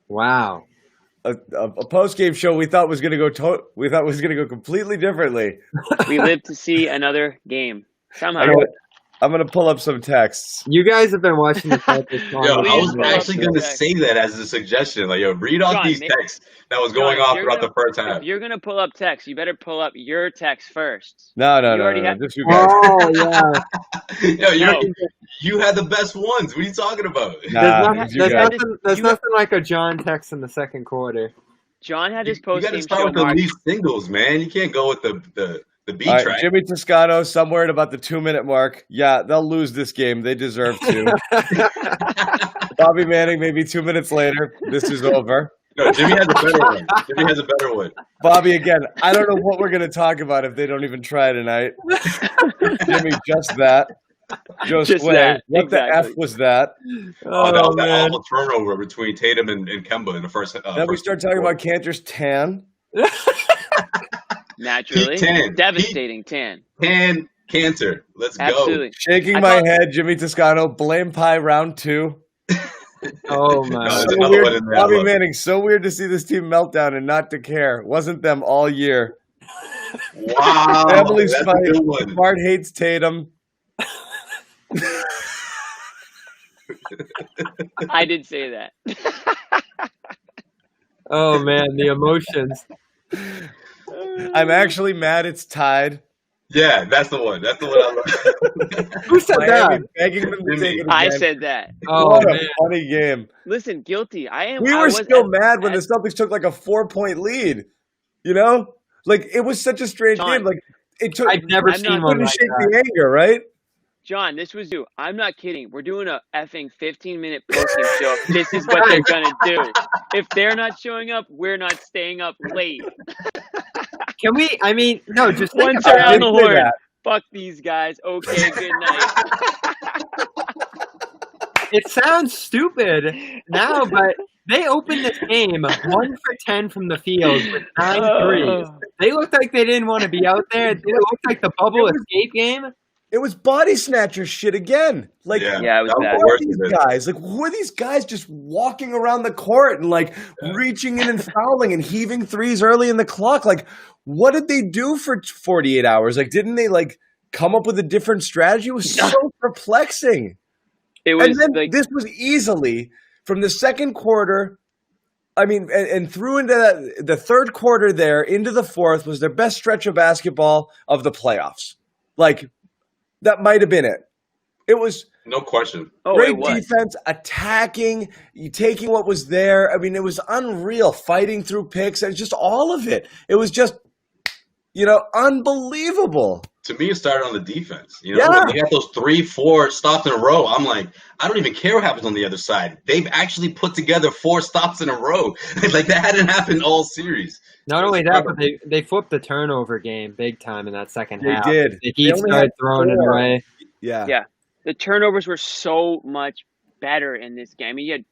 Wow. A post-game show we thought was going to go completely differently. We live to see another game somehow. I'm going to pull up some texts. You guys have been watching the Celtics. Yo, I was actually going to say that as a suggestion. Like, yo, read off these texts that was going off throughout the first half. If you're going to pull up text, you better pull up your text first. No. Just you guys. Oh, yeah. Yo, you had the best ones. What are you talking about? There's nothing like a John text in the second quarter. John had his post-game show. You got to start with the lead singles, man. You can't go with the B track. Right, Jimmy Toscano, somewhere at about the 2-minute mark. Yeah, they'll lose this game. They deserve to. Bobby Manning, maybe 2 minutes later. This is over. No, Jimmy has a better one. Bobby, again, I don't know what we're going to talk about if they don't even try tonight. Jimmy, just that. What exactly. The F was that? That was that awful turnover between Tatum and Kemba in the first. Then we start talking about Kanter's tan. Naturally, devastating tan. Kanter. Let's Absolutely. go. Shaking my head, Jimmy Toscano. Blame pie round 2. Oh my! Bobby Manning. So weird to see this team meltdown and not to care. Wasn't them all year. Wow. Family's fight. Smart hates Tatum. I did say that. Oh man, the emotions. I'm actually mad it's tied. Yeah, that's the one. That's the one I love. Who said that? Begging them to take it again. I said that. Oh, what man. a funny game. Listen, guilty. We were still mad when the Celtics took like a 4-point lead. You know? Like, it was such a strange game. Like, it took. I've never seen one like shake that. The anger, right? John, this was you. I'm not kidding. We're doing a effing 15-minute postgame show. This is what they're going to do. If they're not showing up, we're not staying up late. Can we? I mean, no, just think once about around the horn. Fuck these guys. Okay, good night. It sounds stupid now, but they opened this game 1 for 10 from the field with 9 threes. They looked like they didn't want to be out there. It looked like the bubble escape game. It was body snatcher shit again. Like, it was bad. Who are these guys? Like, who are these guys just walking around the court and like reaching in and fouling and heaving threes early in the clock? Like, what did they do for 48 hours? Like, didn't they like come up with a different strategy? It was so perplexing. It was, and then this was easily from the second quarter. I mean, and through into the third quarter there, into the fourth was their best stretch of basketball of the playoffs. Like, that might have been it. It was no question. Great defense, attacking, taking what was there. I mean, it was unreal, fighting through picks, and just all of it. It was just, unbelievable. To me, it started on the defense. When they got those 3-4 stops in a row, I'm like, I don't even care what happens on the other side. They've actually put together 4 stops in a row. Like, that hadn't happened all series. Not only that, but they flipped the turnover game big time in that second half. They did. The Heat started throwing it away. Yeah. The turnovers were so much better in this game. I mean, you had,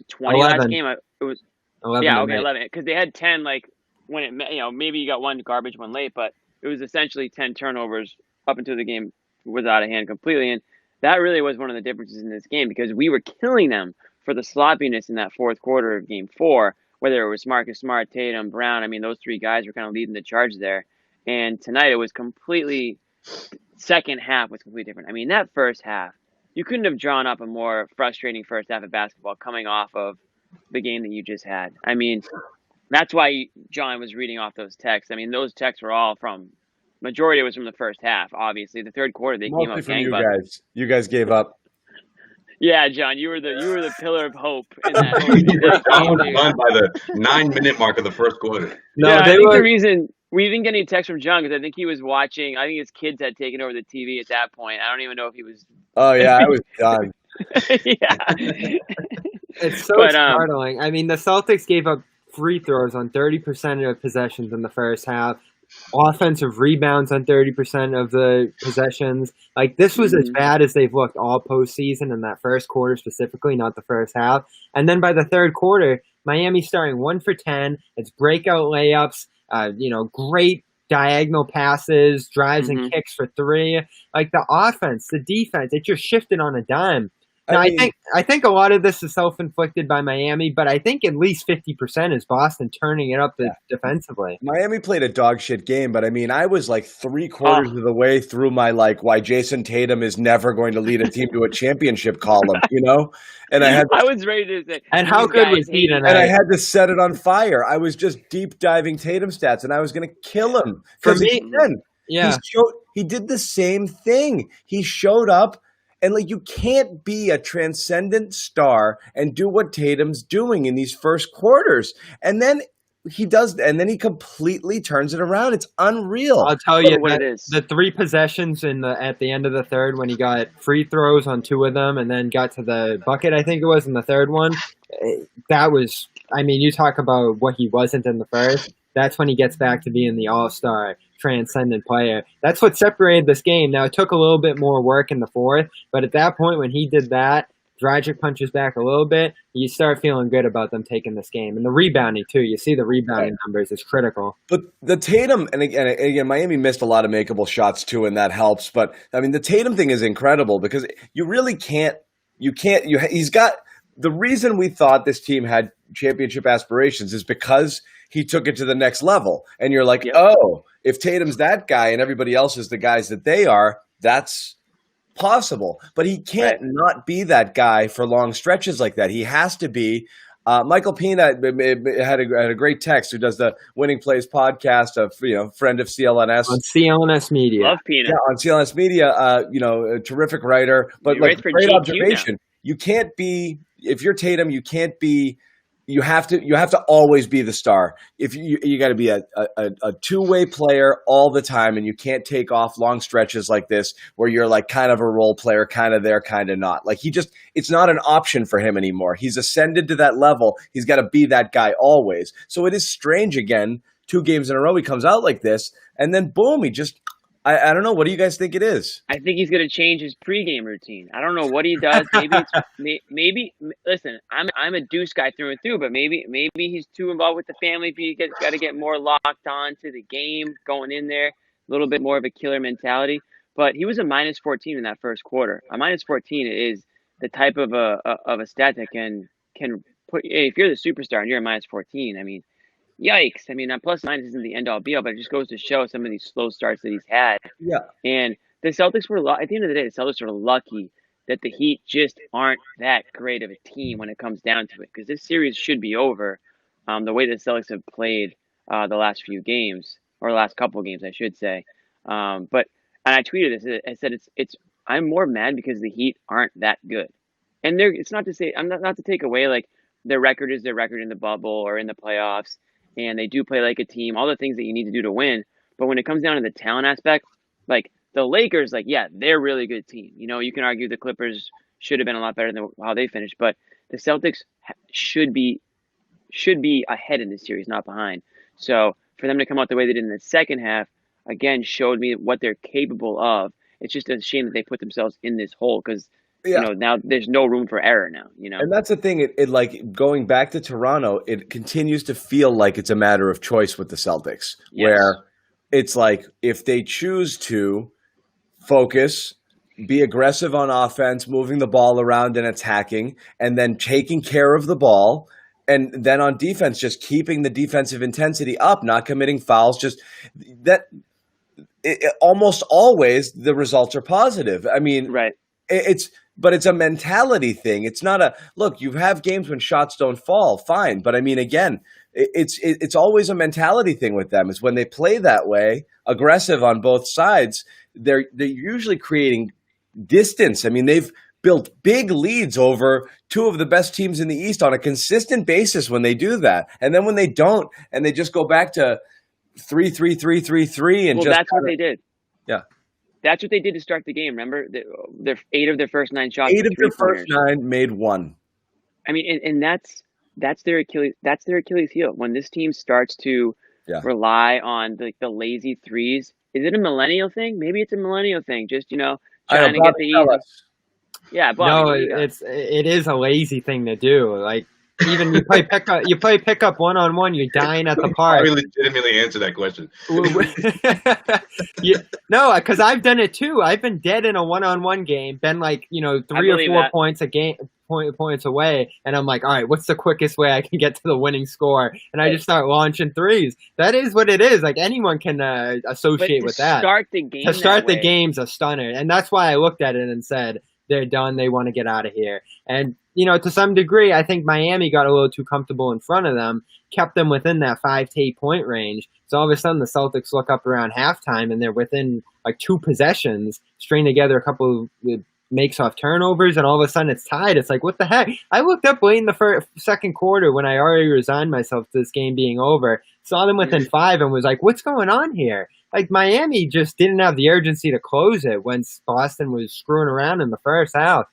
20 11. last game? It was 11. Yeah, okay, 11. Because they had 10, like, when it, maybe you got one garbage one late, but it was essentially 10 turnovers up until the game was out of hand completely. And that really was one of the differences in this game because we were killing them for the sloppiness in that fourth quarter of game 4, whether it was Marcus Smart, Tatum, Brown. I mean, those 3 guys were kind of leading the charge there. And tonight it was completely, second half was completely different. I mean, that first half, you couldn't have drawn up a more frustrating first half of basketball coming off of the game that you just had. I mean, that's why John was reading off those texts. I mean, those texts were all majority was from the first half, obviously. The third quarter, they came up gangbusters. You guys gave up. Yeah, John, you were the pillar of hope in that. I was done by the 9-minute mark of the first quarter. No, I think the reason we didn't get any text from John because I think he was watching. I think his kids had taken over the TV at that point. I don't even know if he was. Oh yeah, I was done. Yeah, it's so startling. I mean, the Celtics gave up free throws on 30% of possessions in the first half. Offensive rebounds on 30% of the possessions. Like, this was as bad as they've looked all postseason in that first quarter specifically, not the first half. And then by the third quarter, Miami's starting 1 for 10. It's breakout layups, great diagonal passes, drives and kicks for 3. Like, the offense, the defense, it just shifted on a dime. No, I think a lot of this is self-inflicted by Miami, but I think at least 50% is Boston turning it up defensively. Miami played a dog shit game, but I mean, I was like 3/4 of the way through my why Jason Tatum is never going to lead a team to a championship column, And I was ready to say, and how good was he tonight? And I had to set it on fire. I was just deep diving Tatum stats, and I was going to kill him. For me, he did the same thing. He showed up. And you can't be a transcendent star and do what Tatum's doing in these first quarters. And then he does, and then he completely turns it around. It's unreal. I'll tell you what it is. The 3 possessions at the end of the third when he got free throws on 2 of them and then got to the bucket, I think it was, in the third one. That was, you talk about what he wasn't in the first. That's when he gets back to being the all-star transcendent player. That's what separated this game. Now, it took a little bit more work in the fourth, but at that point when he did that, Dragic punches back a little bit, you start feeling good about them taking this game. And the rebounding, too. You see the rebounding numbers is critical. But the Tatum, and again, Miami missed a lot of makeable shots, too, and that helps. But, the Tatum thing is incredible because you really can't – he's got – the reason we thought this team had championship aspirations is because – he took it to the next level. And you're like, oh, if Tatum's that guy and everybody else is the guys that they are, that's possible. But he can't not be that guy for long stretches like that. He has to be. Michael Pina had a great text who does the Winning Plays podcast, friend of CLNS. On CLNS Media. Love Pina. Yeah, on CLNS Media, a terrific writer. But great observation. You can't be, if you're Tatum, you can't be, you have to always be the star. If you got to be a two-way player all the time, and you can't take off long stretches like this where you're like kind of a role player, kind of there, kind of not. It's not an option for him anymore. He's ascended to that level. He's got to be that guy always. So it is strange again. 2 games in a row he comes out like this, and then boom, he just. I don't know. What do you guys think it is? I think he's going to change his pregame routine. I don't know what he does. Maybe. Listen, I'm a Deuce guy through and through, but maybe he's too involved with the family. He's got to get more locked on to the game, going in there, a little bit more of a killer mentality. But he was a -14 in that first quarter. A -14 is the type of a stat that can put. If you're the superstar and you're a -14, yikes. Plus minus isn't the end-all be-all, but it just goes to show some of these slow starts that he's had. Yeah. And the Celtics were, at the end of the day, the Celtics are lucky that the Heat just aren't that great of a team when it comes down to it, because this series should be over the way the Celtics have played the last few games, or the last couple of games, I should say. And I tweeted this. I said, I'm more mad because the Heat aren't that good. And it's not to say, I'm not to take away, their record is their record in the bubble or in the playoffs. And they do play like a team, all the things that you need to do to win. But when it comes down to the talent aspect, the Lakers, they're a really good team. You can argue the Clippers should have been a lot better than how they finished. But the Celtics should be ahead in this series, not behind. So for them to come out the way they did in the second half, again, showed me what they're capable of. It's just a shame that they put themselves in this hole because now there's no room for error now, And that's the thing. It going back to Toronto, it continues to feel like it's a matter of choice with the Celtics, where it's like if they choose to focus, be aggressive on offense, moving the ball around and attacking, and then taking care of the ball, and then on defense, just keeping the defensive intensity up, not committing fouls, just that. Almost always the results are positive. Right. But it's a mentality thing. It's not look, you have games when shots don't fall, fine. But again, it's always a mentality thing with them. Is when they play that way, aggressive on both sides, they're usually creating distance. They've built big leads over 2 of the best teams in the East on a consistent basis when they do that. And then when they don't, and they just go back to 3-3-3-3-3 and that's what they did. Yeah. That's what they did to start the game. Remember, 8 of their first 9 shots. 8 of their first 9 made 1. And that's their Achilles. That's their Achilles heel. When this team starts to rely on the lazy threes, is it a millennial thing? Maybe it's a millennial thing. Just trying to get the easy. Yeah, Bobby, no, it is a lazy thing to do. even you play pickup one-on-one, you're dying at the I park. legitimately answer that question. No, because I've done it too. I've been dead in a one-on-one game, been like 3 or 4 points a game. Points away, and I'm like, all right, what's the quickest way I can get to the winning score? And I just start launching threes. That is what it is. Like anyone can associate with that. To start the game's a stunner, and that's why I looked at it and said they're done. They want to get out of here. And to some degree, I think Miami got a little too comfortable in front of them, kept them within that 5 to 8 point range. So all of a sudden, the Celtics look up around halftime, and they're within like 2 possessions, string together a couple of makes off turnovers, and all of a sudden it's tied. It's like, what the heck? I looked up late in the second quarter when I already resigned myself to this game being over, saw them within 5 and was like, what's going on here? Like Miami just didn't have the urgency to close it when Boston was screwing around in the first half.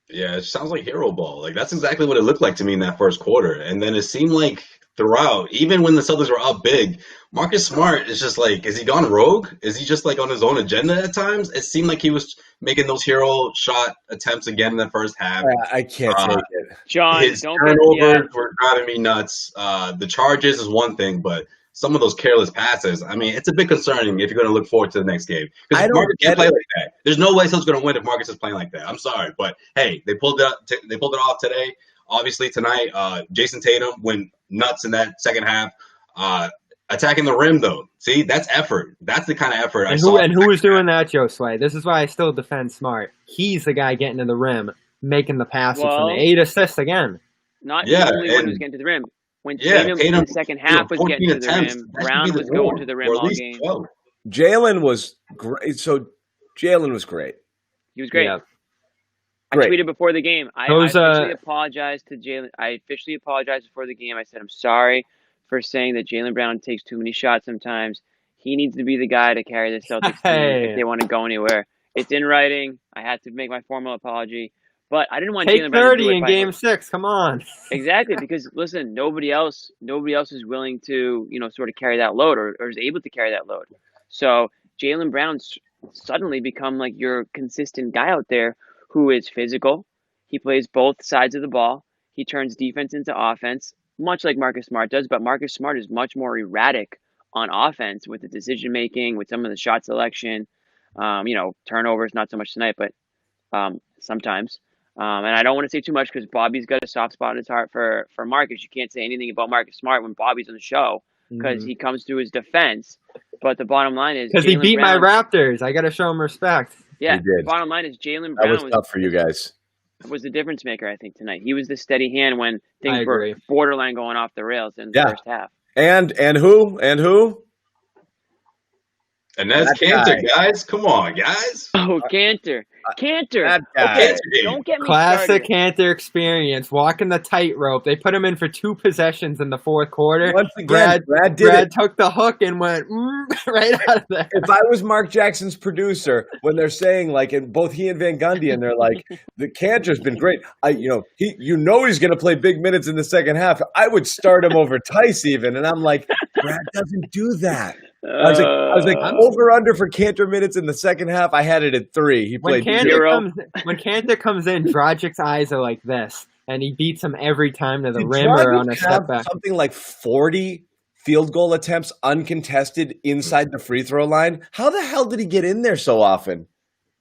Yeah, it sounds like hero ball. Like that's exactly what it looked like to me in that first quarter. And then it seemed like throughout, even when the Celtics were up big, Marcus Smart is just like, is he gone rogue? Is he just like on his own agenda at times? It seemed like he was making those hero shot attempts again in the first half. I can't take it. John, his turnovers were driving me nuts. The charges is one thing, but some of those careless passes, I mean, it's a bit concerning if you're going to look forward to the next game. Because if Marcus can't play like that, there's no way Celtics going to win if Marcus is playing like that. I'm sorry, but hey, they pulled it up. They pulled it off today. Obviously tonight, Jason Tatum went nuts in that second half. Attacking the rim, though. See, that's effort. That's the kind of effort I saw. And who was doing that, Joe Sway? This is why I still defend Smart. He's the guy getting to the rim, making the passes from the 8 assists again. Not the only one who's getting to the rim. When Tatum in the second half was getting to the rim, Brown was going to the rim all game. Jalen was great. So Jalen was great. He was great. Yeah. I tweeted before the game. I officially apologized to Jalen. I officially apologized before the game. I said, I'm sorry for saying that Jaylen Brown takes too many shots sometimes. He needs to be the guy to carry the Celtics team if they want to go anywhere. It's in writing. I had to make my formal apology. But I didn't want Jaylen Brown to do it 30 in Game 6. Come on. Exactly, because listen, nobody else is willing to, sort of carry that load or is able to carry that load. So Jaylen Brown's suddenly become like your consistent guy out there who is physical. He plays both sides of the ball. He turns defense into offense, much like Marcus Smart does, but Marcus Smart is much more erratic on offense with the decision making, with some of the shot selection, turnovers, not so much tonight, but sometimes. And I don't want to say too much because Bobby's got a soft spot in his heart for Marcus. You can't say anything about Marcus Smart when Bobby's on the show because he comes to his defense. But the bottom line is because he beat my Raptors. I got to show him respect. Yeah, the bottom line is Jaylen Brown was tough for you guys. Was the difference maker, I think, tonight. He was the steady hand when things were borderline going off the rails in the first half. And who? And that's Kanter, guys. Come on, guys. Oh, Kanter. Okay, don't get me Classic started. Kanter experience, walking the tightrope. They put him in for 2 possessions in the fourth quarter. Once again, Brad took the hook and went right out of there. If I was Mark Jackson's producer, when they're saying like, and both he and Van Gundy, and they're like, the Kanter's been great. He's going to play big minutes in the second half. I would start him over Tice even, and I'm like, Brad doesn't do that. I was like over under for Kanter minutes in the second half. I had it at 3. He played 0. When Kanter comes in, Dragic's eyes are like this, and he beats him every time to the rim or on a step back. Something like 40 field goal attempts uncontested inside the free throw line. How the hell did he get in there so often?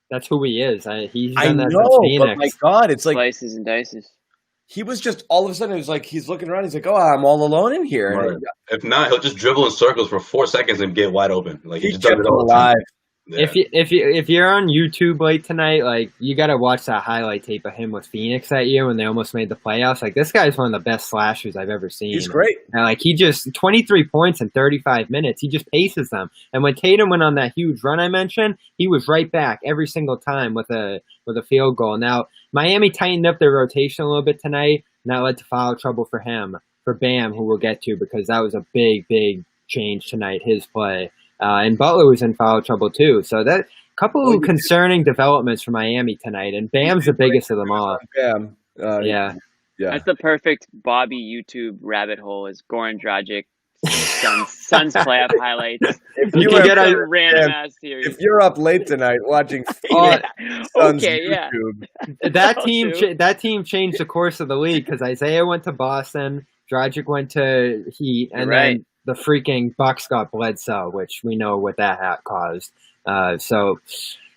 That's who he is. He's I done know, that since but my God, it's like slices and dices. He was just all of a sudden. It was like he's looking around. He's like, "Oh, I'm all alone in here." Right. If not, he'll just dribble in circles for 4 seconds and get wide open. Like he just does it all the time. Yeah. If you're on YouTube late tonight, like you got to watch that highlight tape of him with Phoenix that year when they almost made the playoffs. Like this guy's one of the best slashers I've ever seen. He's great. And like he just 23 points in 35 minutes. He just paces them. And when Tatum went on that huge run I mentioned, he was right back every single time with a field goal. Now Miami tightened up their rotation a little bit tonight, and that led to foul trouble for Bam, who we'll get to because that was a big change tonight. His play. And Butler was in foul trouble too. So that couple of concerning developments for Miami tonight. And Bam's the biggest of them all. Bam. Yeah. That's the perfect Bobby YouTube rabbit hole is Goran Dragic Suns playoff highlights. If You you can have- get a Random ass series. if you're up late tonight watching Oh, Suns Okay, yeah. YouTube, that team changed the course of the league because Isaiah went to Boston, Dragic went to Heat, and Right. then the freaking Bucks got Bledsoe, which we know what that caused. So,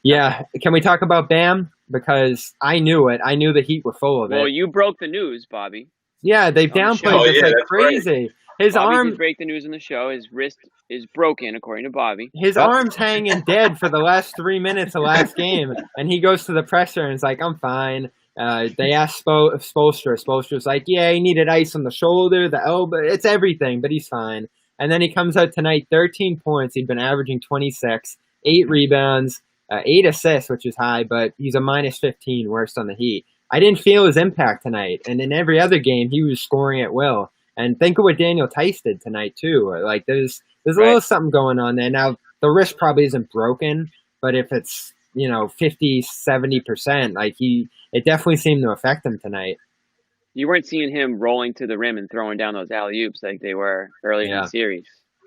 yeah, can we talk about Bam? Because I knew it. I knew the Heat were full of it. Well, you broke the news, Bobby. Yeah, they on the downplayed show. this Yeah, like that's right. crazy. His Bobby arm, did break the news on the show. His wrist is broken, according to Bobby. his arm's hanging dead for the last 3 minutes of last game, and he goes to the presser and is like, "I'm fine." They asked Spoelstra. Spoelstra's like, "Yeah, he needed ice on the shoulder, the elbow, it's everything, but he's fine." And then he comes out tonight, 13 points. He'd been averaging 26, 8 rebounds, 8 assists, which is high, but he's a minus 15, worst on the Heat. I didn't feel his impact tonight, and in every other game, he was scoring at will. And think of what Daniel Tice did tonight too. Like there's a little something going on there. Now the wrist probably isn't broken, but if it's 50, 70%, like it definitely seemed to affect him tonight. You weren't seeing him rolling to the rim and throwing down those alley-oops like they were earlier in the series.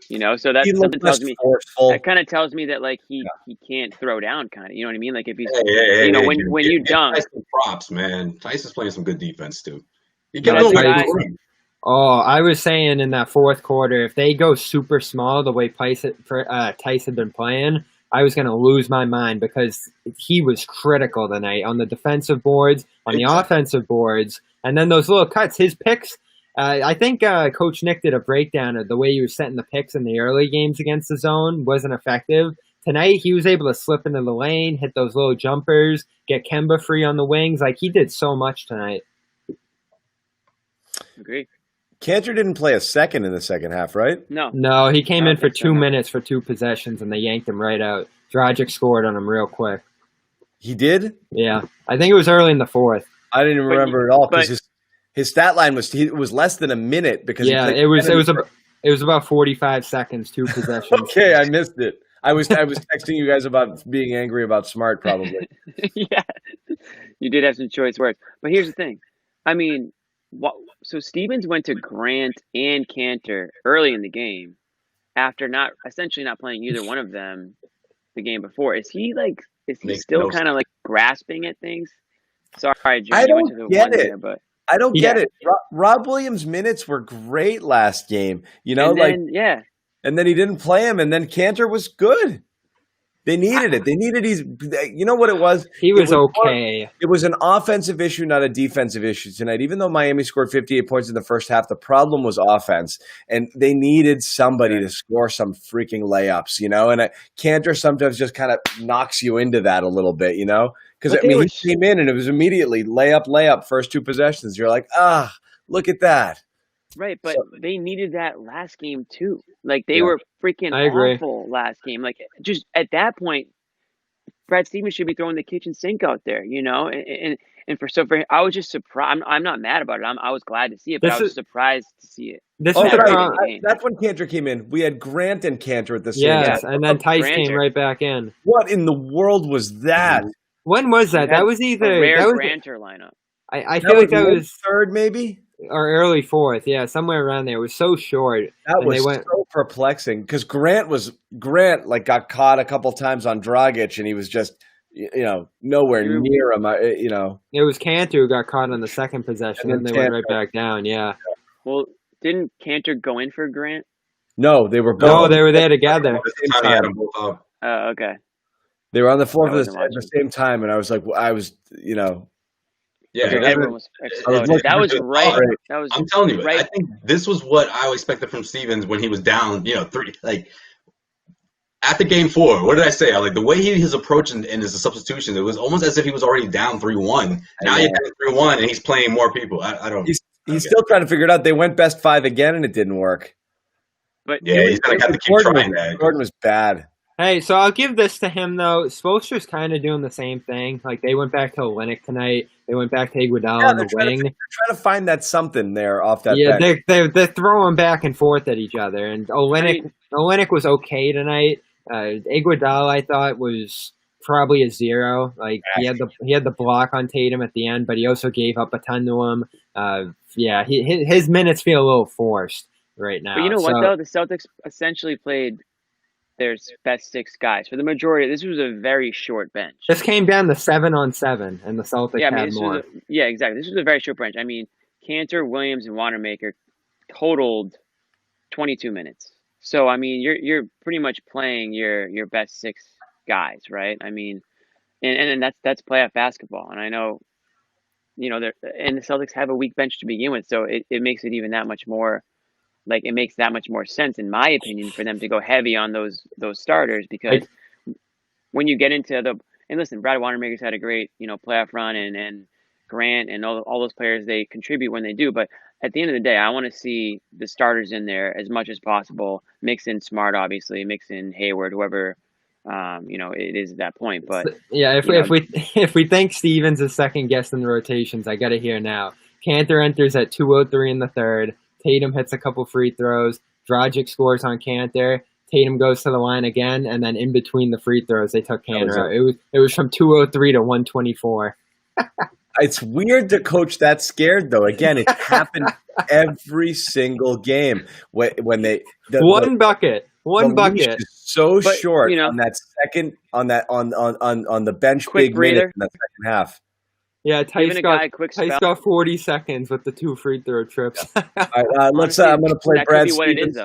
So that's he something looked tells less me. forceful. That kind of tells me that like he can't throw down, kind of. You know what I mean? Like if he's when you give dunk. Tyson props, man. Tyson's playing some good defense too. You Yeah, get Tyson- Oh, I was saying in that fourth quarter, if they go super small the way Tice had been playing, I was going to lose my mind because he was critical tonight on the defensive boards, on the offensive boards, and then those little cuts. His picks, I think Coach Nick did a breakdown of the way he was setting the picks in the early games against the zone wasn't effective. Tonight, he was able to slip into the lane, hit those little jumpers, get Kemba free on the wings. Like, he did so much tonight. Agree. Kanter didn't play a second in the second half, right? No, he came in for think so, 2 no. minutes for 2 possessions, and they yanked him right out. Dragic scored on him real quick. He did? Yeah, I think it was early in the fourth. I didn't even But remember it all but- because his stat line was less than a minute because he Yeah, played it was 10 about 45 seconds, 2 possessions. Okay, I missed it. I was texting you guys about being angry about Smart probably. Yeah, you did have some choice words. But here's the thing. I mean, so Stevens went to Grant and Kanter early in the game after essentially not playing either one of them the game before. Is he Makes still no kind of like grasping at things? Sorry, Jim, I you went don't to the get one it. there, but I don't Yeah. get it. Rob Williams' minutes were great last game, and then he didn't play him, and then Kanter was good. They needed it. They needed you know what it was? He was It okay. It was an offensive issue, not a defensive issue tonight. Even though Miami scored 58 points in the first half, the problem was offense. And they needed somebody to score some freaking layups, And Kanter sometimes just kind of knocks you into that a little bit, Because, But he came in and it was immediately layup, first 2 possessions. You're like, look at that. right. But they needed that last game too. Like they were freaking I agree. awful last game. Like just at that point, Brad Stevens should be throwing the kitchen sink out there, And for I was just surprised. I'm not mad about it. I was glad to see it, but I was surprised to see it. This Oh, is the right. problem. That's when Kanter came in. We had Grant and Kanter at the same Yes, time. and then Tice came Granter. right back in. What in the world was that? When was that? You had That was either a rare that was, Granter lineup. I feel like that was third, maybe. or early fourth. Yeah, somewhere around there. It was so short. That And was they went- so perplexing because Grant got caught a couple times on Dragic, and he was just nowhere near him. It was Kanter who got caught on the second possession, And and then they went Kanter. right back down. Yeah. Well, didn't Kanter go in for Grant? No, they were both. No, they were there together. This time he had them both up. Oh, okay. They were on the floor I at wasn't the same time, and I was like, Yeah, Okay, and everyone was exploded. looking That was for right. great. That was I'm telling you, right. I think this was what I expected from Stevens when he was down, 3. Like after game 4, what did I say? Like the way his approach and his substitution, it was almost as if he was already down 3-1. Now you're down 3-1 and he's playing more people. I don't. He's still trying to figure it out. They went best 5 again, and it didn't work. But Yeah, he's gonna have to keep trying that. Gordon was bad. Hey, so I'll give this to him though. Spoelstra's kind of doing the same thing. Like they went back to Olynyk tonight. They went back to Iguodala on the wing. They're trying to find that something there off that Yeah, bench. they're throwing back and forth at each other. And Olynyk was okay tonight. Iguodala I thought was probably a 0. Like he had the block on Tatum at the end, but he also gave up a ton to him. His minutes feel a little forced. right now. But you know what, though? The Celtics essentially played their best 6 guys. For the majority, this was a very short bench. This came down to 7-on-7, and the Celtics had more. Exactly. This was a very short bench. I mean, Kanter, Williams, and Wanamaker totaled 22 minutes. So, I mean, you're pretty much playing your best 6 guys, right? I mean, and that's playoff basketball. And I know, and the Celtics have a weak bench to begin with, so it makes it even that much more. Like, it makes that much more sense, in my opinion, for them to go heavy on those starters, because when you get into and listen, Brad Wanamaker's had a great, playoff run, and Grant and all those players, they contribute when they do. But at the end of the day, I want to see the starters in there as much as possible. Mix in Smart, obviously, mix in Hayward, whoever, it is at that point. But yeah, if we think Stevens is second guessing the rotations, I got to hear now. Kanter enters at 2:03 in the third. Tatum hits a couple free throws. Dragic scores on Kanter. Tatum goes to the line again, and then in between the free throws, they took Kanter out. It was from 2:03 to 1:24. It's weird to coach that scared, though. Again, it happened every single game when they one bucket is so short on that second on the bench quick big minute in the second half. Yeah, Tice got 40 seconds with the 2 free throw trips. All right, I'm going to play Brad Stevens.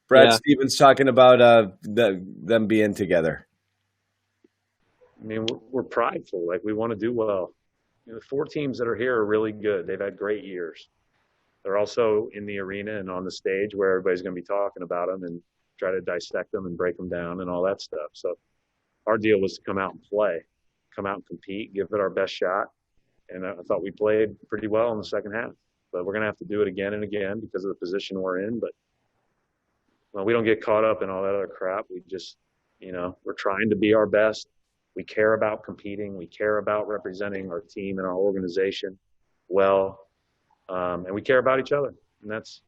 Brad Yeah. Stevens talking about them being together. I mean, we're prideful. Like, we want to do well. The 4 teams that are here are really good. They've had great years. They're also in the arena and on the stage where everybody's going to be talking about them and try to dissect them and break them down and all that stuff. So our deal was to come out and play, come out and compete, give it our best shot. And I thought we played pretty well in the second half. But we're going to have to do it again and again because of the position we're in. But we don't get caught up in all that other crap. We just, we're trying to be our best. We care about competing. We care about representing our team and our organization well. And we care about each other. And that's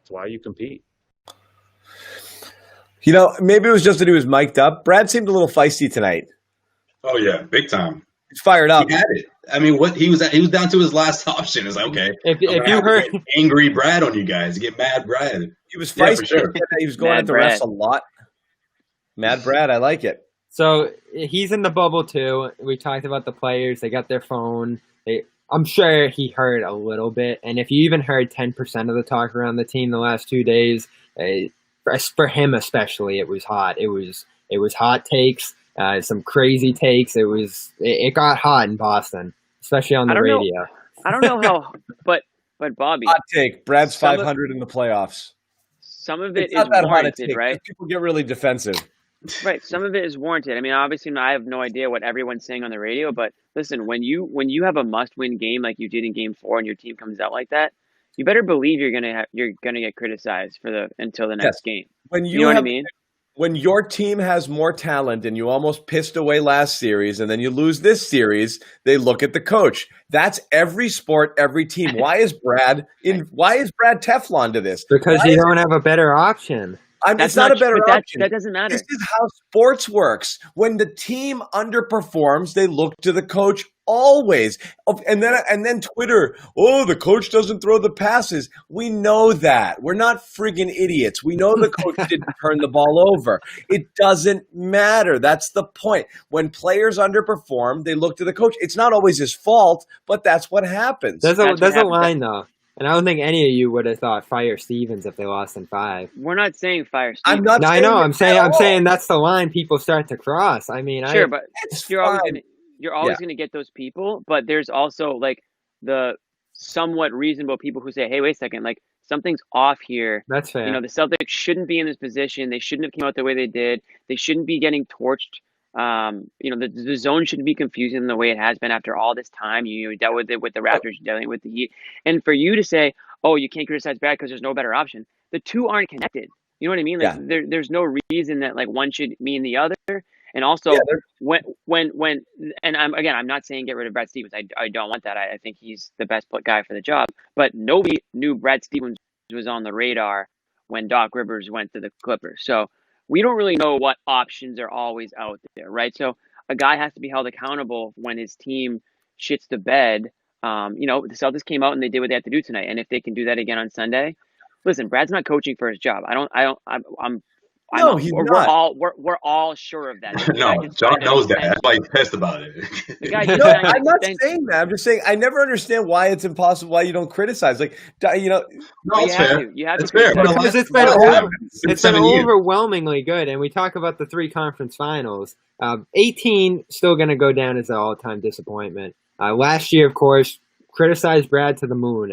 why you compete. Maybe it was just that he was mic'd up. Brad seemed a little feisty tonight. Oh, yeah, big time. He's fired up. He had it. I mean, he was down to his last option. It's like, okay, if you heard angry Brad on you guys, get mad Brad. He was feisty. For sure. He was going at the refs a lot. Mad Brad, I like it. So he's in the bubble too. We talked about the players. They got their phone. I'm sure he heard a little bit. And if you even heard 10% of the talk around the team the last 2 days, for him especially, it was hot. It was hot takes, some crazy takes. It got hot in Boston, especially on the radio. I don't know how, but Bobby, hot take. Brad's 500 in the playoffs. Some of it is warranted, right? People get really defensive. Right. Some of it is warranted. I mean, obviously, I have no idea what everyone's saying on the radio, but listen, when you have a must-win game like you did in Game 4, and your team comes out like that, you better believe you're gonna get criticized until the next game. You know what I mean? When your team has more talent and you almost pissed away last series, and then you lose this series, they look at the coach. That's every sport, every team. Why is Brad Teflon to this? Because you don't have a better option. It's not a better option. That doesn't matter. This is how sports works. When the team underperforms, they look to the coach always. And then Twitter, the coach doesn't throw the passes. We know that. We're not friggin' idiots. We know the coach didn't turn the ball over. It doesn't matter. That's the point. When players underperform, they look to the coach. It's not always his fault, but that's what happens. There's a line, though. And I don't think any of you would have thought fire Stevens if they lost in 5. We're not saying fire Stevens. I'm not. No, I know. I'm saying that's the line people start to cross. I mean, sure, but you're always going to get those people. But there's also like the somewhat reasonable people who say, "Hey, wait a second, like something's off here." That's fair. The Celtics shouldn't be in this position. They shouldn't have came out the way they did. They shouldn't be getting torched. The zone shouldn't be confusing the way it has been after all this time. You dealt with it with the Raptors, you're dealing with the Heat. And for you to say, oh, you can't criticize Brad because there's no better option, the two aren't connected. You know what I mean? Like there's no reason that like one should mean the other. And also I'm not saying get rid of Brad Stevens. I don't want that. I think he's the best guy for the job. But nobody knew Brad Stevens was on the radar when Doc Rivers went to the Clippers. So we don't really know what options are always out there, right? So a guy has to be held accountable when his team shits the bed The Celtics came out and they did what they had to do tonight. And if they can do that again on Sunday, listen, Brad's not coaching for his job. No, he's not. We're all sure of that. No, John knows that. That's why he's pissed about it. The guy No, I'm not saying that. I'm just saying I never understand why it's impossible, why you don't criticize. Like, No, it's fair. You have It's to fair. Because it's been 7 years. overwhelmingly good, and we talk about the 3 conference finals. 18 still going to go down as an all-time disappointment. Last year, of course, criticized Brad to the moon.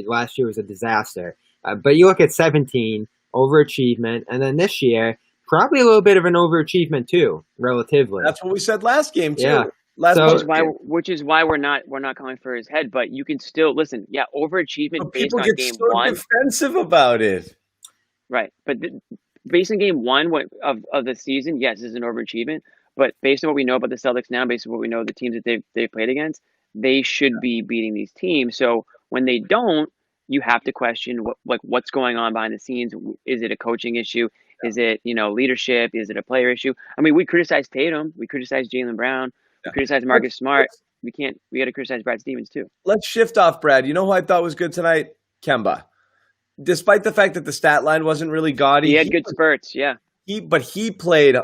Last year was a disaster. But you look at 17, overachievement, and then this year, probably a little bit of an overachievement too, relatively. That's what we said last game too. Yeah. Which is why we're not calling for his head, but you can still listen. Yeah, overachievement based on game one. Defensive about it, right? But based on game one of the season, yes, this is an overachievement. But based on what we know about the Celtics now, based on what we know of the teams that they've played against, they should be beating these teams. So when they don't, you have to question what's going on behind the scenes. Is it a coaching issue? Is it leadership? Is it a player issue? I mean, we criticized Tatum, we criticized Jaylen Brown, we criticized Marcus Smart. We got to criticize Brad Stevens too. Let's shift off Brad. You know who I thought was good tonight? Kemba. Despite the fact that the stat line wasn't really gaudy, he had good spurts. Yeah, he played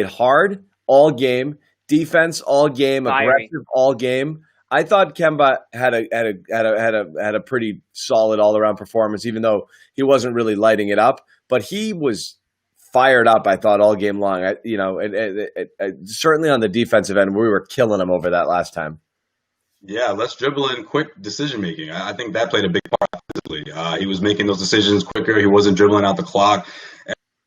hard all game, defense all game, aggressive all game. I thought Kemba had a pretty solid all around performance, even though he wasn't really lighting it up. But he was fired up, I thought, all game long. Certainly on the defensive end, we were killing him over that last time. Yeah, less dribbling and quick decision making. I think that played a big part physically. He was making those decisions quicker. He wasn't dribbling out the clock.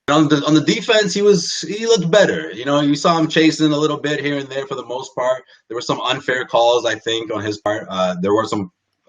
On the defense, he looked better. You saw him chasing a little bit here and there for the most part. There were some unfair calls, I think, on his part. There were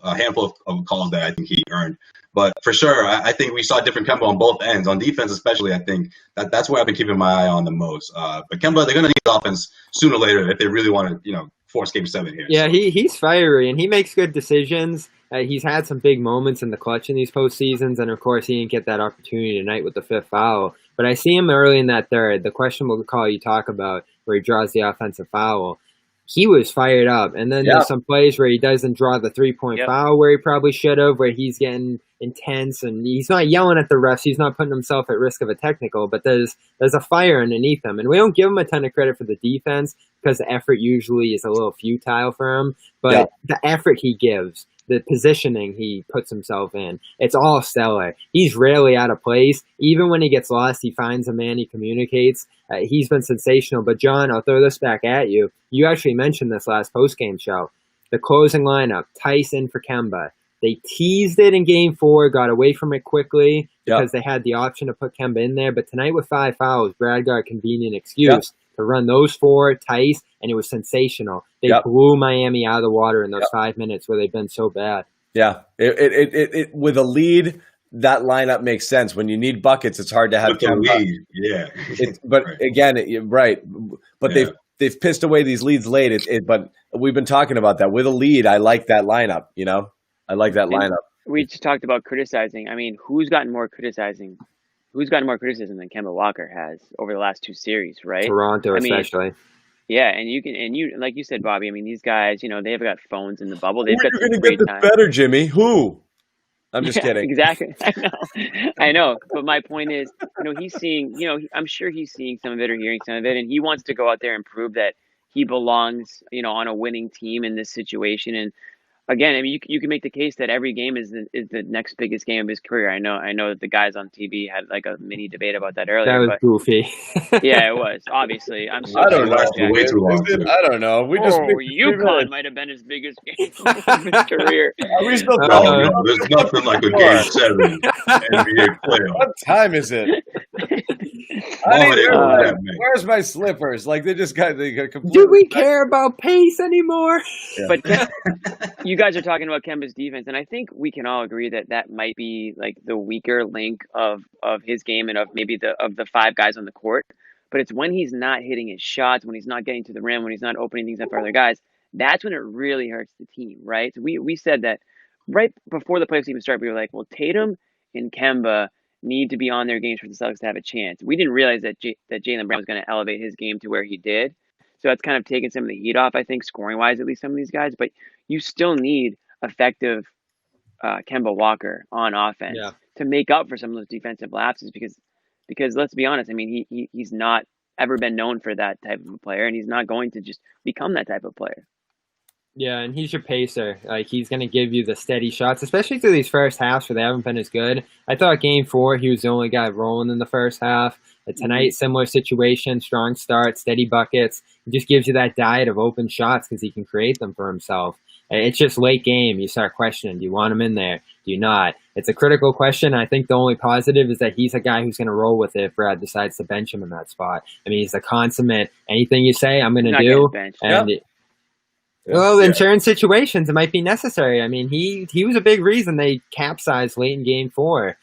a handful of calls that I think he earned. But for sure, I think we saw different Kemba on both ends. On defense especially, I think that's where I've been keeping my eye on the most. But Kemba, they're going to need offense sooner or later if they really want to, force Game 7 here. Yeah, he's fiery, and he makes good decisions. He's had some big moments in the clutch in these postseasons, and of course he didn't get that opportunity tonight with the 5th foul. But I see him early in that third, the questionable call you talk about where he draws the offensive foul. He was fired up, and then there's some plays where he doesn't draw the 3-point foul where he probably should have, where he's getting intense, and he's not yelling at the refs, he's not putting himself at risk of a technical, but there's a fire underneath him, and we don't give him a ton of credit for the defense because the effort usually is a little futile for him, but the effort he gives, the positioning he puts himself in, it's all stellar. He's rarely out of place. Even when he gets lost, he finds a man, he communicates. He's been sensational. But, John, I'll throw this back at you. You actually mentioned this last postgame show. The closing lineup, Tyson for Kemba. They teased it in Game 4, got away from it quickly because they had the option to put Kemba in there. But tonight with 5 fouls, Brad got a convenient excuse to run those 4, Tice, and it was sensational. They blew Miami out of the water in those 5 minutes where they've been so bad. Yeah, it with a lead, that lineup makes sense. When you need buckets, it's hard to have a lead. Yeah, but again, But they've pissed away these leads late. But we've been talking about that. With a lead, I like that lineup. I like that lineup. We just talked about criticizing. I mean, who's gotten more criticism than Kemba Walker has over the last 2 series, right? Toronto, especially. Yeah, and you like you said, Bobby. I mean, these guys, they've got phones in the bubble. They've got going to get this better, Jimmy? Who? I'm just kidding. Exactly. I know. But my point is, he's seeing. I'm sure he's seeing some of it or hearing some of it, and he wants to go out there and prove that he belongs, on a winning team in this situation. And again, I mean, you can make the case that every game is the next biggest game of his career. I know that the guys on TV had like a mini debate about that earlier. That was goofy. Yeah, it was. Obviously, I'm so I don't know. Way too long. I don't know. UConn might have been his biggest game of his career. Are we still there's nothing like a Game 7 NBA playoff. What time is it? Where's my slippers? Like they got completely. Do we care about pace anymore? Yeah. But you guys are talking about Kemba's defense, and I think we can all agree that might be like the weaker link of his game and of maybe of the 5 guys on the court. But it's when he's not hitting his shots, when he's not getting to the rim, when he's not opening things up for other guys, that's when it really hurts the team, right? So we said that right before the playoffs even started. We were like, well, Tatum and Kemba need to be on their games for the Celtics to have a chance. We didn't realize that Jaylen Brown was going to elevate his game to where he did. So that's kind of taken some of the heat off, I think, scoring-wise, at least some of these guys. But you still need effective Kemba Walker on offense to make up for some of those defensive lapses because let's be honest, I mean he's not ever been known for that type of a player, and he's not going to just become that type of player. Yeah, and he's your pacer. Like, he's going to give you the steady shots, especially through these first halves where they haven't been as good. I thought Game 4, he was the only guy rolling in the first half. Tonight, similar situation, strong start, steady buckets. He just gives you that diet of open shots because he can create them for himself. It's just late game. You start questioning, do you want him in there? Do you not? It's a critical question. I think the only positive is that he's a guy who's going to roll with it if Brad decides to bench him in that spot. I mean, he's a consummate, anything you say, I'm going to do. And well, in certain situations, it might be necessary. I mean, he was a big reason they capsized late in Game 4.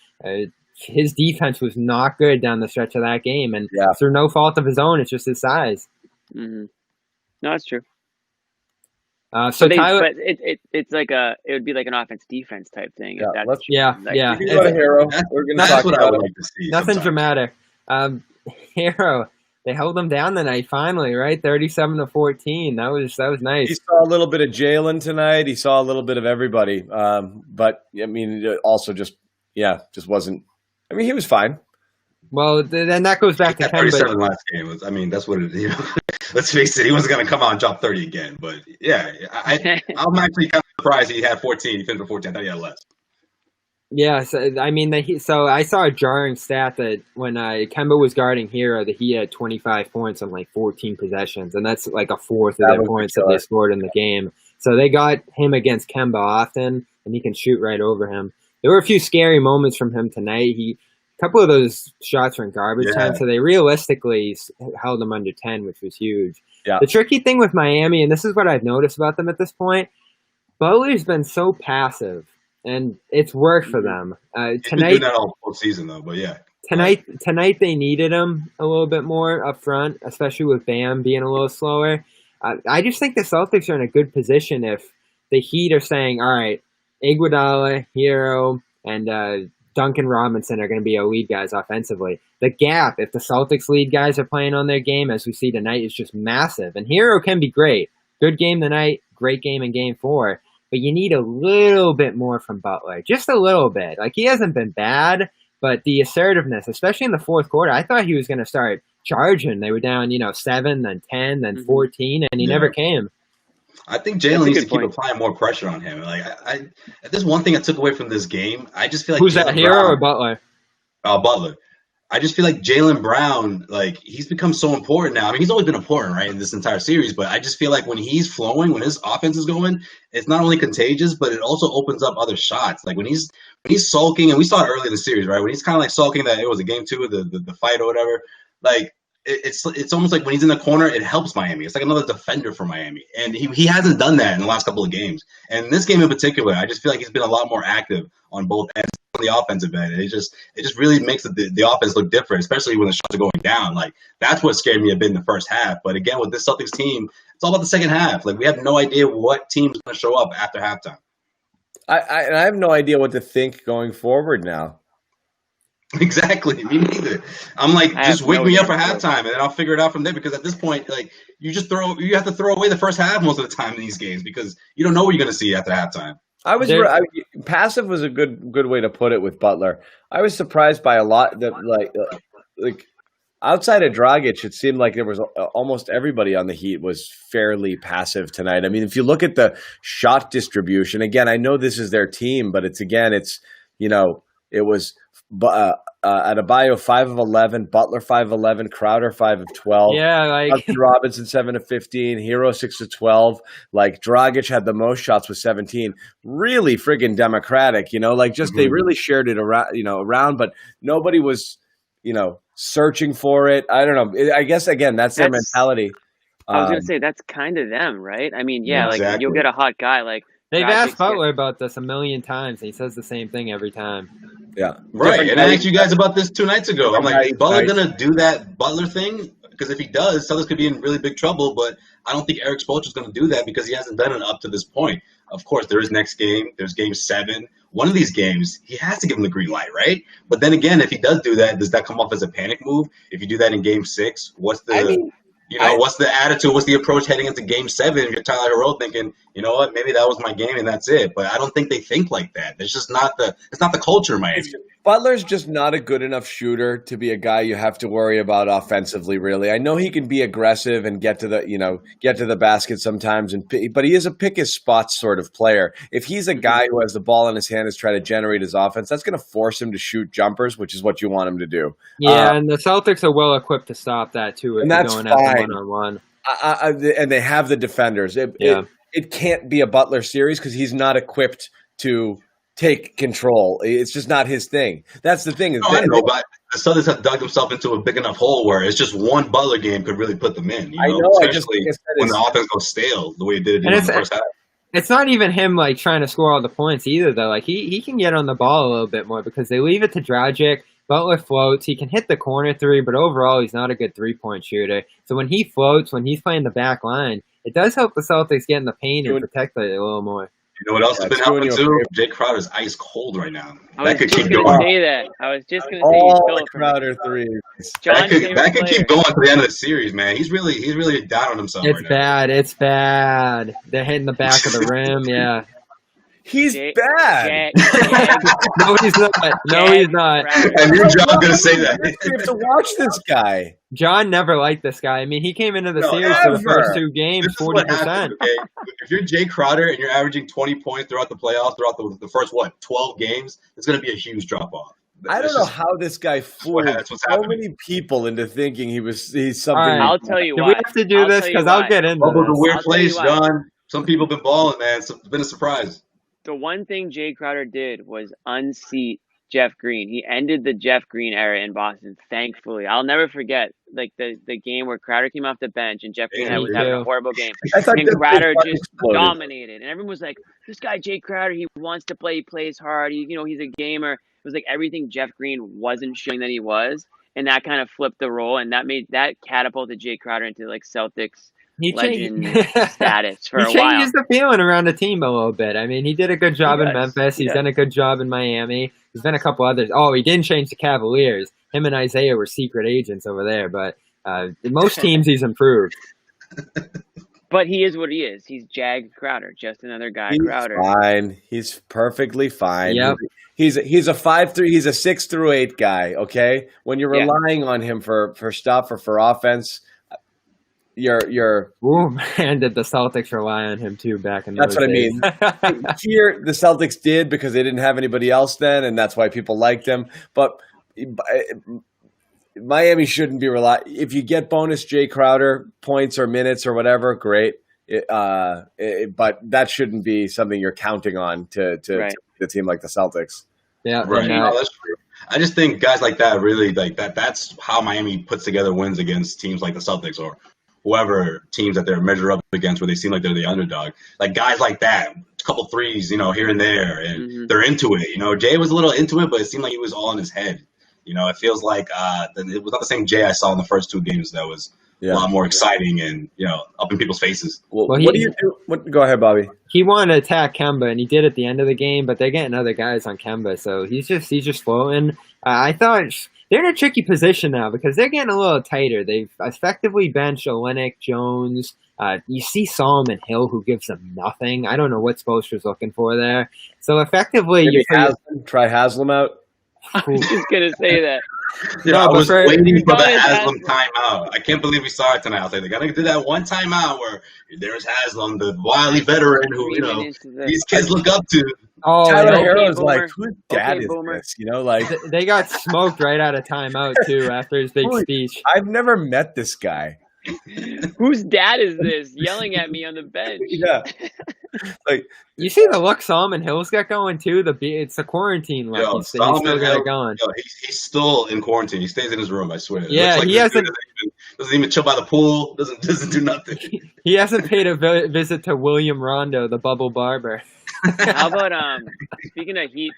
His defense was not good down the stretch of that game, and through no fault of his own, it's just his size. Mm-hmm. No, that's true. So Tyler, but it's like it would be like an offense defense type thing. Yeah, Hero. That's what I would like to see. Nothing dramatic. Hero. They held them down tonight, finally, right? 37-14. That was nice. He saw a little bit of Jalen tonight. He saw a little bit of everybody. But I mean, it also just wasn't. I mean, he was fine. Well, then that goes back to Kemba. 37 last game. I mean, that's what it is. Let's face it, he wasn't going to come out and drop 30 again. But yeah, I'm actually kind of surprised he had 14. He finished with 14. I thought he had less. Yeah, so, I mean, so I saw a jarring stat that when Kemba was guarding Hero, that he had 25 points on like 14 possessions, and that's like a fourth of the points that they scored in the game. So they got him against Kemba often, and he can shoot right over him. There were a few scary moments from him tonight. A couple of those shots were in garbage time, so they realistically held him under 10, which was huge. Yeah. The tricky thing with Miami, and this is what I've noticed about them at this point, Butler's been so passive. And it's worked for them. Tonight, that all season though, but tonight they needed him a little bit more up front, especially with Bam being a little slower. I just think the Celtics are in a good position if the Heat are saying, all right, Iguodala, Hero, and Duncan Robinson are going to be our lead guys offensively. The gap, if the Celtics lead guys are playing on their game, as we see tonight, is just massive. And Hero can be great. Good game tonight, great game in Game 4. But you need a little bit more from Butler. Just a little bit. Like, he hasn't been bad, but the assertiveness, especially in the fourth quarter, I thought he was going to start charging. They were down, 7, then 10, then 14, and he never came. I think Jalen needs to keep applying more pressure on him. Like, there's one thing I took away from this game. I just feel like who's that, Hero or Butler? Butler. I just feel like Jaylen Brown, like, he's become so important now. I mean, he's always been important, right, in this entire series, but I just feel like when he's flowing, when his offense is going, it's not only contagious, but it also opens up other shots. Like, when he's sulking, and we saw it early in the series, right, when he's kind of like sulking that it was a Game 2 of the fight or whatever, like, it's almost like when he's in the corner, it helps Miami. It's like another defender for Miami, and he hasn't done that in the last couple of games. And in this game in particular, I just feel like he's been a lot more active on both ends. On the offensive end, it just really makes the offense look different, especially when the shots are going down. Like, that's what scared me a bit in the first half. But again, with this Celtics team, it's all about the second half. Like, we have no idea what team's going to show up after halftime. I have no idea what to think going forward now. Exactly, me neither. I'm like, just wake me up for halftime, and then I'll figure it out from there. Because at this point, like, you have to throw away the first half most of the time in these games because you don't know what you're going to see after halftime. Passive was a good way to put it with Butler. I was surprised by a lot that like outside of Dragic, it seemed like there was almost everybody on the Heat was fairly passive tonight. I mean, if you look at the shot distribution, again, I know this is their team, but it was Adebayo 5 of 11, Butler 5 of 11, Crowder 5 of 12. Yeah, like Robinson 7 of 15, Hero 6 of 12. Like, Dragic had the most shots with 17. Really friggin' democratic, they really shared it around, but nobody was, searching for it. I don't know. I guess again, that's their mentality. I was gonna say that's kind of them, right? I mean, exactly. Like, you'll get a hot guy like. They've asked Butler about this a million times, and he says the same thing every time. Yeah. Right. And I asked you guys about this 2 nights ago. I'm like, is Butler going to do that Butler thing? Because if he does, Celtics could be in really big trouble. But I don't think Eric Spoelstra is going to do that because he hasn't done it up to this point. Of course, there is next game. There's Game 7. One of these games, he has to give him the green light, right? But then again, if he does do that, does that come off as a panic move? If you do that in Game 6, what's the You know, what's the attitude? What's the approach heading into Game 7? If you're Tyler Herro thinking, you know what, maybe that was my game and that's it. But I don't think they think like that. It's just not the culture in Miami. Butler's just not a good enough shooter to be a guy you have to worry about offensively, really. I know he can be aggressive and get to the basket sometimes, but he is a pick his spots sort of player. If he's a guy who has the ball in his hand is trying to generate his offense, that's going to force him to shoot jumpers, which is what you want him to do. Yeah, and the Celtics are well equipped to stop that too. If and that's going fine. One-on-one. And they have the defenders. It can't be a Butler series because he's not equipped to take control. It's just not his thing. That's the thing. I know, but the Celtics have dug themselves into a big enough hole where it's just one Butler game could really put them in. You know? Especially when the offense goes stale the way it did in the first half. It's not even him like trying to score all the points either, though. Like he can get on the ball a little bit more because they leave it to Dragic. Butler floats. He can hit the corner three, but overall he's not a good 3-point shooter. So when he floats, when he's playing the back line, it does help the Celtics get in the paint and protect it a little more. You know what else has been helping too? Jay Crowder's ice cold right now. I was just going to say that. I was just going to say all the Crowder threes. That could keep going to the end of the series, man. He's really down on himself. It's bad. Now. It's bad. They're hitting the back of the rim. Yeah. He's bad. No, he's not. No, he's not. And you're John going to say that. You have to watch this guy. John never liked this guy. I mean, he came into the series for the first 2 games, 40%. Okay? If you're Jay Crowder and you're averaging 20 points throughout the playoffs, throughout the first, 12 games, it's going to be a huge drop-off. I don't know how this guy fooled so many people into thinking he's something. Right. I'll tell you why. Do we have to do this? Because I'll get into this. A weird place, John. Some people have been balling, man. It's been a surprise. The one thing Jay Crowder did was unseat Jeff Green. He ended the Jeff Green era in Boston, thankfully. I'll never forget like the game where Crowder came off the bench and Jeff Green was having a horrible game. And Crowder just dominated. And everyone was like, this guy Jay Crowder, he wants to play, he plays hard, he's a gamer. It was like everything Jeff Green wasn't showing that he was. And that kind of flipped the role, and that catapulted Jay Crowder into like Celtics legend status for a while. He changes the feeling around the team a little bit. I mean, he did a good job in Memphis. He's done a good job in Miami. There's been a couple others. Oh, he didn't change the Cavaliers. Him and Isaiah were secret agents over there. But in most teams, he's improved. But he is what he is. He's Jag Crowder, just another guy. Crowder. Fine. He's perfectly fine. Yep. He's a 5-3. He's a 6 through 8 guy. Okay, when you're relying on him for stuff or for offense. Ooh, man, did the Celtics rely on him too back in those days? That's what I mean. Here, the Celtics did because they didn't have anybody else then, and that's why people liked them. But Miami shouldn't be if you get bonus Jay Crowder points or minutes or whatever, great. But that shouldn't be something you're counting on to a team like the Celtics. Yeah, right. No, that's true. I just think guys like that really like that. That's how Miami puts together wins against teams like the Celtics or whoever teams that they're measured up against where they seem like they're the underdog. Like guys like that, a couple threes, here and there, and they're into it. Jay was a little into it, but it seemed like he was all in his head. It feels like it was not the same Jay I saw in the first 2 games. That was a lot more exciting and up in people's faces. Well, what do you do? Go ahead, Bobby. He wanted to attack Kemba, and he did at the end of the game. But they're getting other guys on Kemba, so he's just floating. I thought they're in a tricky position now because they're getting a little tighter. They've effectively benched Olynyk, Jones. You see Solomon Hill, who gives them nothing. I don't know what Spoelstra's looking for there. So effectively, try Haslam out. I was just gonna say that. I was waiting for the Haslam timeout. I can't believe we saw it tonight. I was like, they gotta do that one timeout where there's Haslam, the wily veteran who these kids look up to. Oh, Tyler Herro's like, whose dad is this? Like they got smoked right out of timeout too after his big speech. I've never met this guy. Whose dad is this? Yelling at me on the bench. Yeah. Like you see the look Solomon Hill's got going too. It's a quarantine look. He's still got it going. He's still in quarantine. He stays in his room. I swear. Yeah, like he hasn't. Doesn't even chill by the pool. Doesn't do nothing. He hasn't paid a visit to William Rondo, the bubble barber. How about speaking of Heat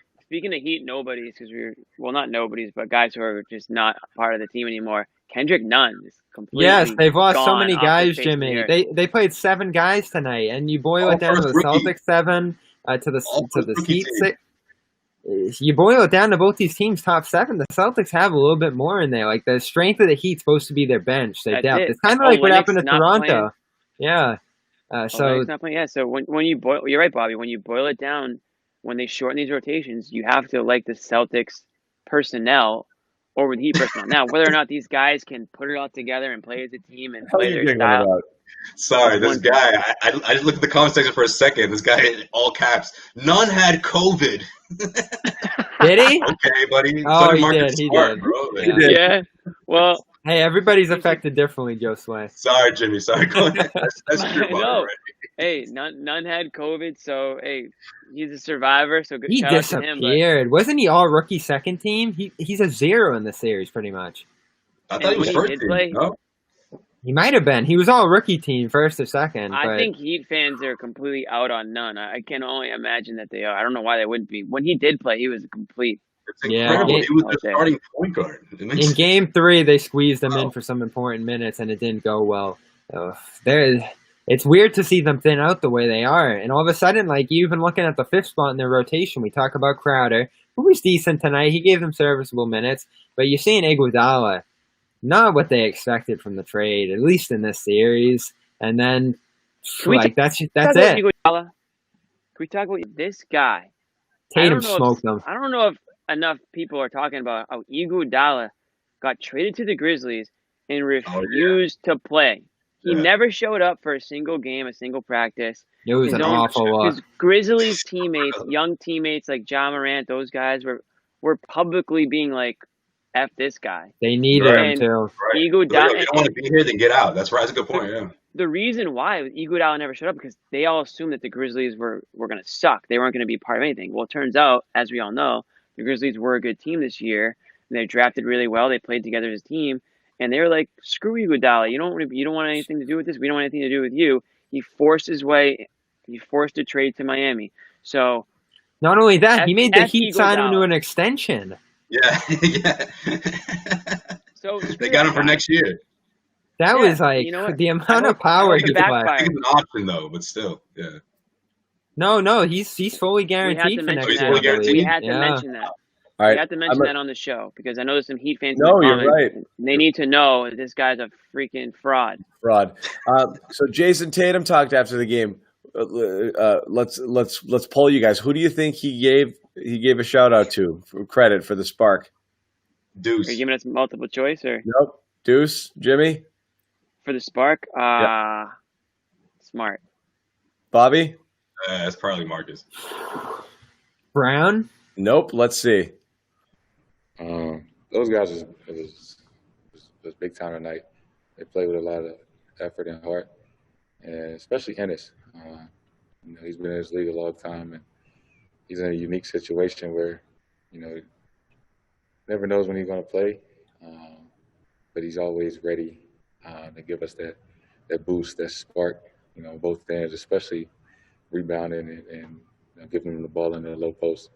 nobodies, because not nobodies, but guys who are just not part of the team anymore. Kendrick Nunn is completely they've lost so many guys, Jimmy. They played 7 guys tonight, and you boil it down to the Celtics 7, to the Heat 6. you boil it down to both these teams' top 7. The Celtics have a little bit more in there. Like the strength of the Heat's supposed to be their bench, their That's depth. it. It's kind of like what happened to Toronto. Playing. Yeah. So not playing. Yeah. So when you boil, you're right, Bobby. When you boil it down, when they shorten these rotations, you have to like the Celtics personnel over the Heat personnel. Now, whether or not these guys can put it all together and play as a team and play their style. Sorry, this guy. I just looked at the comment section for a second. This guy, in all caps. None had COVID. Did he? Okay, buddy. Oh, so he did. He did. Bro. He did. Yeah. Well. Hey, everybody's affected differently, Joe Sway. Sorry, Jimmy. Sorry. Go ahead. That's true. No. Hey, none had COVID, so hey, he's a survivor. So good. He shout disappeared. out to him, Wasn't he all rookie second team? He's a 0 in the series, pretty much. I thought he was first team. No? He might have been. He was all rookie team, first or second. I think Heat fans are completely out on none. I can only imagine that they are. I don't know why they wouldn't be. When he did play, he was a complete. It's incredible. He was the starting point guard. In Game 3, they squeezed him in for some important minutes, and it didn't go well. It's weird to see them thin out the way they are. And all of a sudden, like, you even looking at the 5th spot in their rotation, we talk about Crowder, who was decent tonight. He gave them serviceable minutes. But you're seeing Iguodala, not what they expected from the trade, at least in this series. And then, that's it. Iguodala? Can we talk about this guy? Tatum smoked them. I don't know if enough people are talking about how Iguodala got traded to the Grizzlies and refused to play. He never showed up for a single game, a single practice. It was an awful look. His Grizzlies teammates, young teammates like Ja Morant, those guys were publicly being like, F this guy. They needed him too. Right. Iguodala, if you don't want to be here, then get out. That's right. That's a good point, yeah. The reason why Iguodala never showed up because they all assumed that the Grizzlies were going to suck. They weren't going to be part of anything. Well, it turns out, as we all know, the Grizzlies were a good team this year. And they drafted really well. They played together as a team. And they were like, screw Iguodala. You don't want anything to do with this. We don't want anything to do with you. He forced a trade to Miami. So not only that, he made the Heat sign him to an extension. Yeah. So they got him for next year. That was like the amount of power he I think it's an option though, but still, yeah. No, he's fully guaranteed for next year. We had to mention that. All right. We have to mention that on the show because I know there's some Heat fans. No, you're right. They need to know that this guy's a freaking fraud. So Jason Tatum talked after the game. Let's poll you guys. Who do you think he gave a shout out to for credit for the spark? Deuce. Are you giving us multiple choice or? Nope. Deuce. Jimmy. For the spark. Smart. Bobby. That's probably Marcus. Brown. Nope. Let's see. Those guys was big time tonight. They play with a lot of effort and heart, and especially Ennis. He's been in this league a long time, and he's in a unique situation where, never knows when he's going to play, but he's always ready to give us that boost, that spark. Both ends, especially rebounding and giving them the ball in the low post.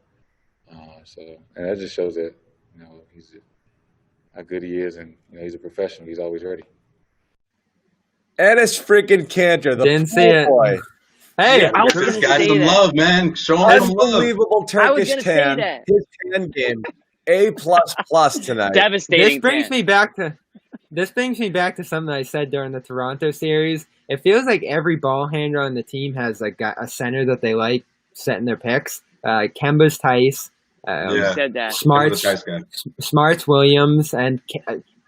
And that just shows that he's how good he is, and he's a professional. He's always ready. Ennis freaking Kanter, the didn't see it. Boy. Hey, I was this guy some love, man. Show him some love. Unbelievable Turkish tan. His tan game, A++ tonight. Devastating. This brings me back to something I said during the Toronto series. It feels like every ball handler on the team has like a center that they like setting their picks. Kemba's Tice. Said that. Smart's Williams, and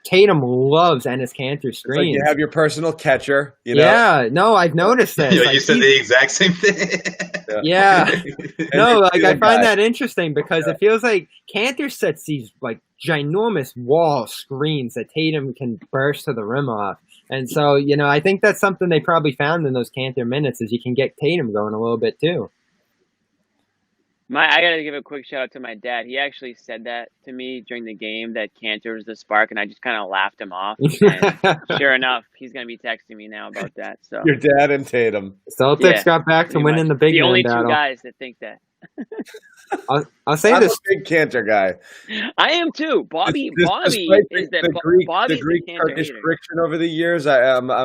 Tatum loves Enes Kanter screens. Like you have your personal catcher. Yeah, no, I've noticed this. You said the exact same thing. Yeah. No, I find that interesting because it feels like Kanter sets these like ginormous wall screens that Tatum can burst to the rim off. And so, I think that's something they probably found in those Kanter minutes is you can get Tatum going a little bit too. I got to give a quick shout out to my dad. He actually said that to me during the game that Kanter was the spark, and I just kind of laughed him off. And sure enough, he's going to be texting me now about that. So your dad and Tatum. Celtics got back to winning the big the only battle. two guys that think that. I'll say I'm this. a big Kanter guy. I am too. Bobby Despite is the the Greek, Bobby's the Greek Kanter Turkish hater. friction over the years. I'm a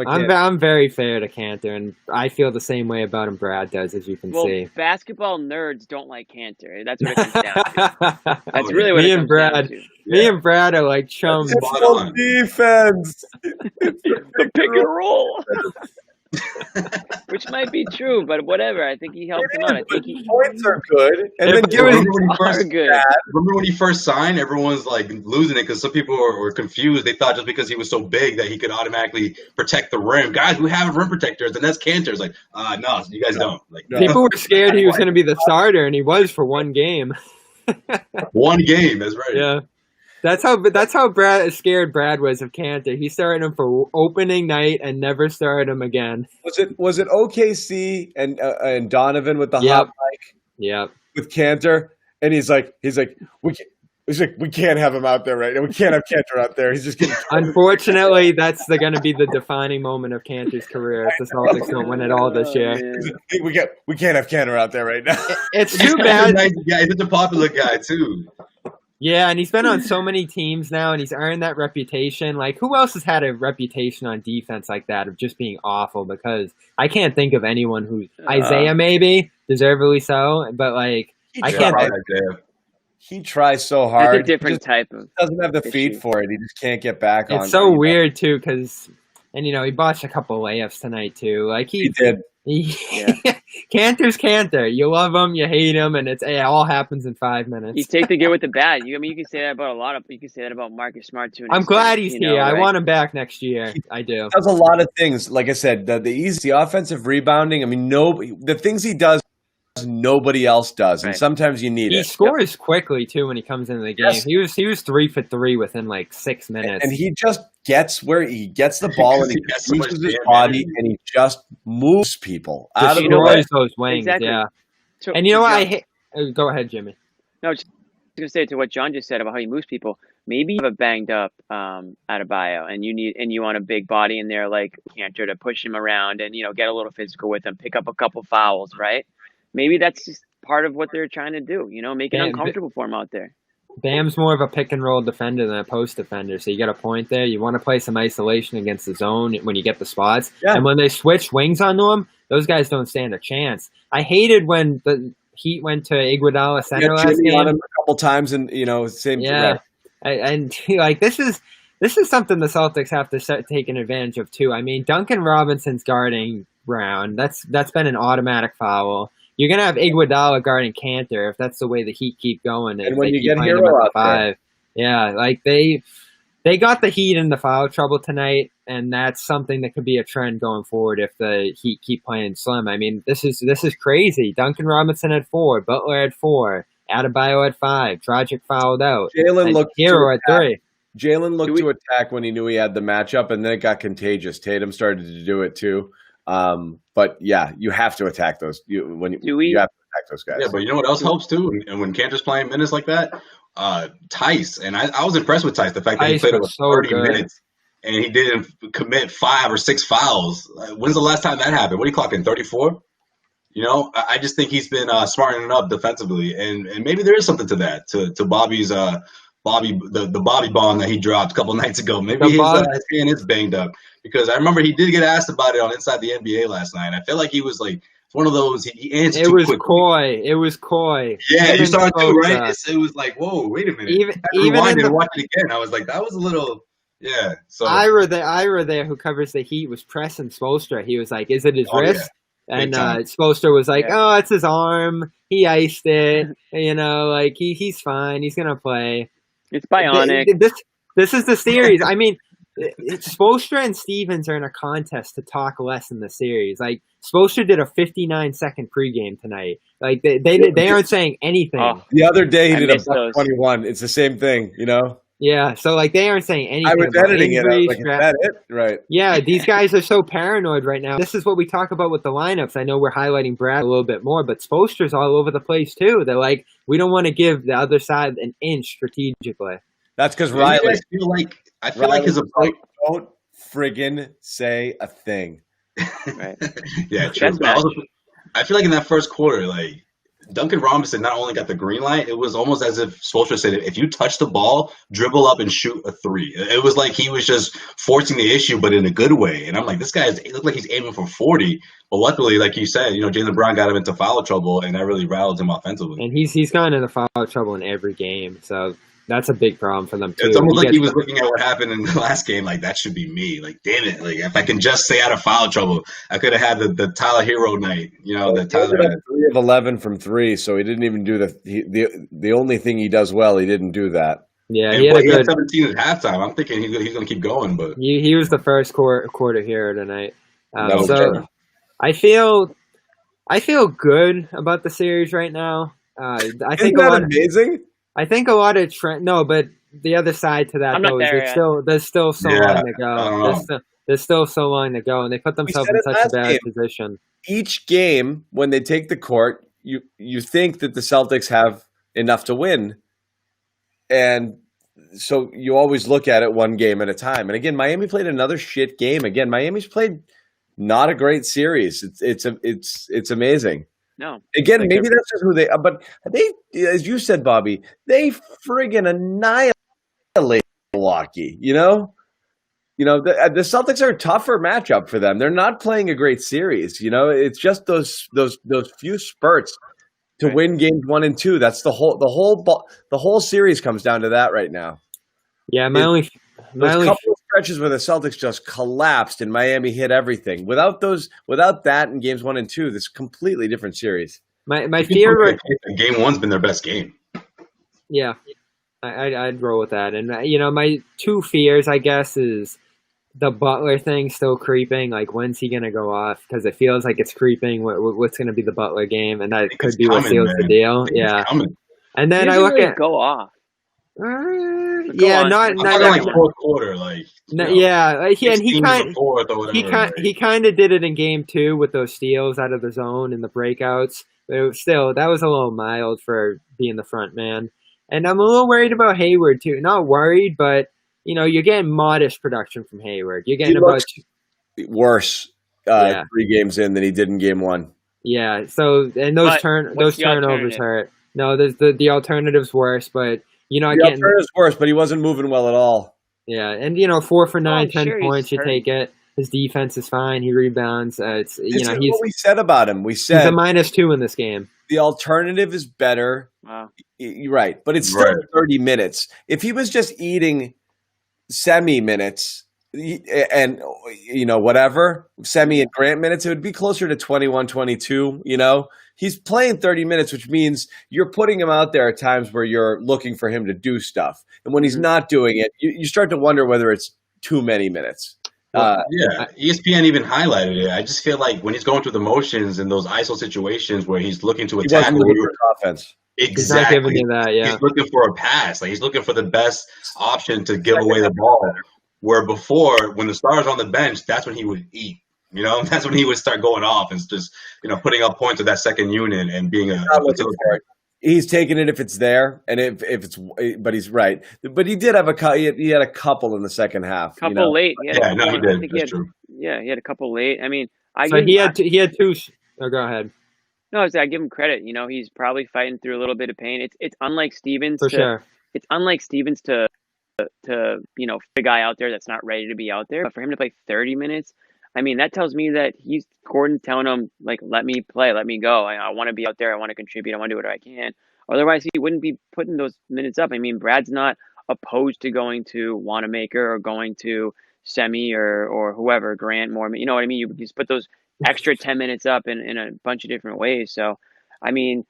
Kanter. I'm very fair to Kanter, and I feel the same way about him. Brad does, as you can Well, see. basketball nerds don't like Kanter. That's what it comes down to. That's really what Me it and comes down Brad. to. Me and Brad are like chums. It's Spot full on. defense. The pick and roll. Which might be true, but whatever. I think he helped him out. I think he Points are good, and then It was- Remember when he first signed? Everyone's like losing it because some people were confused. They thought just because he was so big that he could automatically protect the rim. Guys, we have rim protectors, and that's Kanter's like, no, you guys don't. Like, People were scared he was going to be the starter, and he was for one game. one game. That's right. Yeah, that's how scared Brad was of Kanter. He started him for opening night and never started him again. Was it OKC and Donovan with the Yep. hot mic Yep. with Kanter, and he's like we can't have him out there right now. We can't have Kanter out there. He's just getting Unfortunately, that's going to be the defining moment of Kanter's career if the Celtics don't win it all this year. we can't have Kanter out there right now. It's too He's bad. a nice guy. He's such a popular guy too. Yeah, and he's been on so many teams now, and he's earned that reputation. Like, who else has had a reputation on defense like that of just being awful? Because I can't think of anyone who Isaiah maybe, deservedly so, but like I can't. He tries so hard. That's a different type of. Doesn't have the feet issue. for it. He just can't get back on. It's so weird too, because he botched a couple layups tonight too. Like He did. Kanter's Kanter. You love him, you hate him, and it all happens in 5 minutes. You take the good with the bad. You can say that about you can say that about Marcus Smart too. I'm glad he's here. Right? I want him back next year. I do. Does a lot of things. Like I said, the offensive rebounding. I mean, the things he does, nobody else does, and Right. sometimes you need He it. scores quickly too when he comes into the game. Yes. He was 3 for 3 within like 6 minutes. And he just gets where he gets the ball and he He has so much uses his damage. body and he just moves people out of the destroys way. those wings. Exactly. Yeah. So, And you know what? John- I hate. Go ahead, Jimmy. No, just gonna say to what John just said about how he moves people. Maybe you have a banged up Adebayo, and you want a big body in there like Kanter to push him around and get a little physical with him, pick up a couple fouls, right? Maybe that's just part of what they're trying to do. Make it uncomfortable for him out there. Bam's more of a pick and roll defender than a post defender, so you got a point there. You want to play some isolation against the zone when you get the spots, and when they switch wings onto him, those guys don't stand a chance. I hated when the Heat went to Iguodala center last Jimmy game. on him a couple times, and same. Yeah, and like this is something the Celtics have to start taking advantage of too. I mean, Duncan Robinson's guarding Brown. That's been an automatic foul. You're gonna have Iguodala guarding Kanter if that's the way the Heat keep going. And when you keep get playing Hero him at out there. 5. Yeah, like they got the Heat into foul trouble tonight, and that's something that could be a trend going forward if the Heat keep playing slim. I mean, this is crazy. Duncan Robinson at 4, Butler at 4, Adebayo at 5, Dragic fouled out. Jalen looked Hero at 3. Jalen looked to attack when he knew he had the matchup, and then it got contagious. Tatum started to do it too. But yeah, you have to attack those. You have to attack those guys. Yeah, but you know what else helps too? And when Kanter's playing minutes like that, Tice, and I was impressed with Tice. The fact that he played over 30 minutes and he didn't commit 5 or 6 fouls. When's the last time that happened? What are you clocking? 34? I just think he's been smartening up defensively, and maybe there is something to that. To Bobby's the Bobby bomb that he dropped a couple nights ago. Maybe his hand is banged up, because I remember he did get asked about it on Inside the NBA last night. I feel like he was like one of those. He answered too quickly. Coy. It was coy. Yeah, you saw it too, right? It was like, whoa, wait a minute. Even watch it again. I was like, that was a little. Yeah. So Ira there, who covers the Heat, was pressing Spoelstra. He was like, "Is it his wrist?" Yeah. And Spoelstra was like, "Oh, it's his arm. He iced it. Like he's fine. He's gonna play." It's bionic. This is the series. I mean, Spoelstra and Stevens are in a contest to talk less in the series. Like Spoelstra did a 59-second pregame tonight. Like they aren't saying anything. Oh, the other day he did a 21. It's the same thing, Yeah, so like they aren't saying anything. I was editing it. I was like, is that it? Right. Yeah, these guys are so paranoid right now. This is what we talk about with the lineups. I know we're highlighting Brad a little bit more, but Spoelstra's all over the place too. They're like, we don't want to give the other side an inch strategically. That's because Riley. I feel like his approach. Don't friggin' say a thing. Right. Yeah, true. I feel like in that first quarter, like Duncan Robinson not only got the green light, it was almost as if Spoelstra said, if you touch the ball, dribble up and shoot a three. It was like he was just forcing the issue, but in a good way. And I'm like, this guy it looked like he's aiming for 40. But luckily, like you said, Jaylen Brown got him into foul trouble, and that really rattled him offensively. And he's gotten into foul trouble in every game, so that's a big problem for them too. It's almost like he was looking at what happened in the last game, like that should be me. Like, damn it! Like if I can just stay out of foul trouble, I could have had the Tyler Hero night. That Tyler had. 3 of 11 from 3, so he didn't even do the only thing he does well. He didn't do that. Yeah, he had 17 at halftime. I'm thinking he's going to keep going, but he was the first quarter hero tonight. So true. I feel good about the series right now. I think Isn't that amazing? I think a lot of but the other side to that though is there's still so long to go. There's still so long to go, and they put themselves in such a bad position. Each game, when they take the court, you think that the Celtics have enough to win, and so you always look at it one game at a time. And again, Miami played another shit game. Again, Miami's played not a great series. It's amazing. No. Again, maybe that's just who they are. But they, as you said, Bobby, they friggin' annihilate Milwaukee. The Celtics are a tougher matchup for them. They're not playing a great series. It's just those few spurts to win games 1 and 2. That's the whole series comes down to that right now. Yeah, couple of stretches where the Celtics just collapsed and Miami hit everything. Without that in games 1 and 2, this is a completely different series. My fear game 1's been their best game. Yeah, I'd roll with that. And my 2 fears, I guess, is the Butler thing still creeping. Like, when's he gonna go off? Because it feels like it's creeping. What's gonna be the Butler game? And that could be what seals the deal. Yeah. And then I look at go off. Not like fourth quarter, like he kind of did it in game 2 with those steals out of the zone and the breakouts. But still, that was a little mild for being the front man. And I'm a little worried about Hayward too. Not worried, but you're getting modest production from Hayward. You're getting about worse 3 games in than he did in game 1. Yeah. So those turnovers hurt. No, the alternative's worse, but. The alternative's worse, but he wasn't moving well at all. Yeah, and 4 for 9, 10 points. You take it. His defense is fine. He rebounds. He's what we said about him. We said he's a -2 in this game. The alternative is better. Wow. You're right, but it's still 30 minutes. If he was just eating semi minutes and whatever semi and Grant minutes, it would be closer to 21, 22. He's playing 30 minutes, which means you're putting him out there at times where you're looking for him to do stuff. And when he's not doing it, you start to wonder whether it's too many minutes. ESPN even highlighted it. I just feel like when he's going through the motions in those ISO situations where he's looking to attack offense. Exactly. He's not giving you that, He's looking for a pass. Like, he's looking for the best option to give away the ball. Where before, when the star's on the bench, that's when he would eat. That's when he would start going off and just, putting up points with that second unit and being he's taking it if it's there, and if it's, but he's right. But he did have he had a couple in the second half. Late. He did. That's true. Yeah, he had a couple late. I mean, he had 2. Oh, go ahead. No, I give him credit. He's probably fighting through a little bit of pain. It's unlike Stevens. Sure. It's unlike Stevens to a guy out there that's not ready to be out there. But for him to play 30 minutes, I mean, that tells me that Gordon's telling him, like, let me play, let me go. I want to be out there. I want to contribute. I want to do whatever I can. Otherwise, he wouldn't be putting those minutes up. I mean, Brad's not opposed to going to Wanamaker or going to Semi or whoever, Grant, Moore. You know what I mean? You just put those extra 10 minutes up in a bunch of different ways. So, I mean,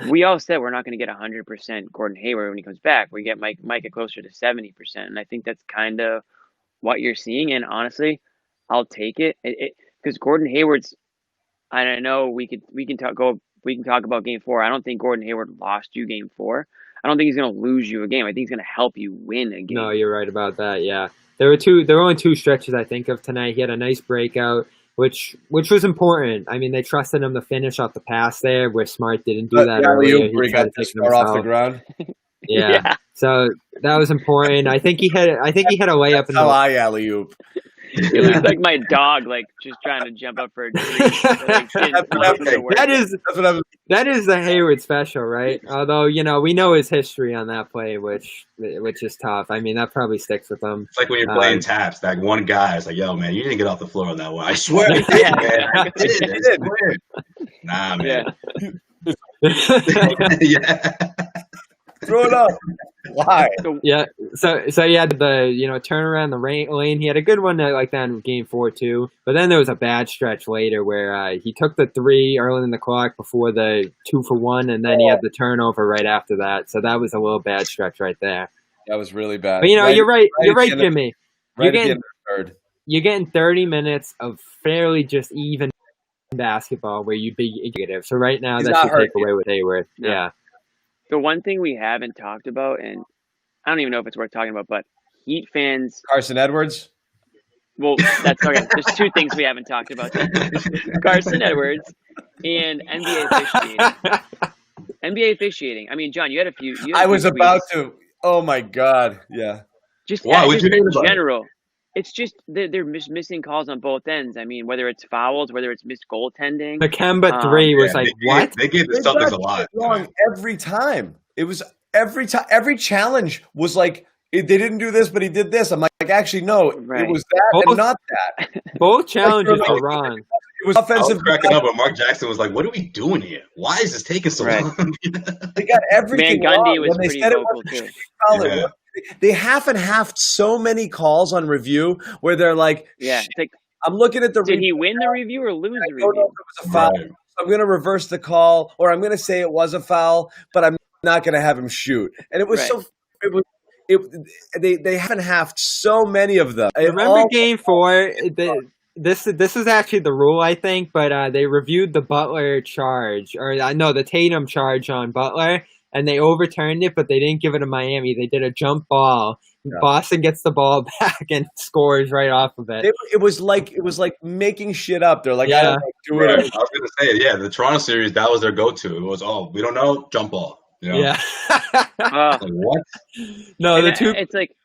we all said we're not going to get 100% Gordon Hayward when he comes back. We get Mike get closer to 70%. And I think that's kind of what you're seeing. And honestly, I'll take it because Gordon Hayward's. I don't know. We can talk about Game 4. I don't think Gordon Hayward lost you Game 4. I don't think he's going to lose you a game. I think he's going to help you win a game. No, you're right about that. Yeah, there were only 2 stretches I think of tonight. He had a nice breakout, which was important. I mean, they trusted him to finish off the pass there, where Smart didn't do that earlier. He got the star off the ground. Yeah. So that was important. I think he had a layup in the alley-oop. It looks like my dog, like just trying to jump up for a treat. Like, that is the Hayward special, right? Although we know his history on that play, which is tough. I mean, that probably sticks with him. It's like when you're playing taps. That one guy is like, "Yo, man, you didn't get off the floor on that one. I swear, man. I did. Nah, man. Yeah. Throw it up. Why? Yeah. So he had the turn around the lane. He had a good one like that in game 4 too. But then there was a bad stretch later where he took the 3 early in the clock before the 2 for 1, and then he had the turnover right after that. So that was a little bad stretch right there. That was really bad. But you're right. You're right, Jimmy. Right at the end of the third. You're getting 30 minutes of fairly just even basketball where you'd be negative. So right now, that's your takeaway with Hayward. Yeah. The one thing we haven't talked about, and I don't even know if it's worth talking about, but Heat fans. Carson Edwards? Well, that's okay. There's 2 things we haven't talked about. Carson Edwards and NBA officiating. NBA officiating. I mean, John, you had a few. I was about to. Oh, my God. Yeah. Just in general. It's just they're missing calls on both ends. I mean, whether it's fouls, whether it's missed goaltending. The Kemba 3 was what? They gave the Celtics a lot. Wrong every time. It was every time. Every challenge was like, they didn't do this, but he did this. I'm like actually, no. Right. It was that and not that. Both challenges were wrong. It was offensive. I was cracking up, but Mark Jackson was like, "What are we doing here? Why is this taking so long?" They got everything Van Gundy wrong. was pretty vocal too. Yeah. They half and half so many calls on review where they're like, "Yeah, I'm looking at the." Did he win the review or lose the review? I don't know if it was a foul. Right. I'm going to reverse the call, or I'm going to say it was a foul, but I'm not going to have him shoot. And it was they half and half so many of them. Remember game 4? This is actually the rule, I think, but they reviewed the Butler charge, or the Tatum charge on Butler. And they overturned it, but they didn't give it to Miami. They did a jump ball. Yeah. Boston gets the ball back and scores right off of it. It was like making shit up. They're like, yeah. I don't do it. I was gonna say, the Toronto series, that was their go-to. It was, we don't know, jump ball. You know? Yeah. Like, what? No, and the two. It's like.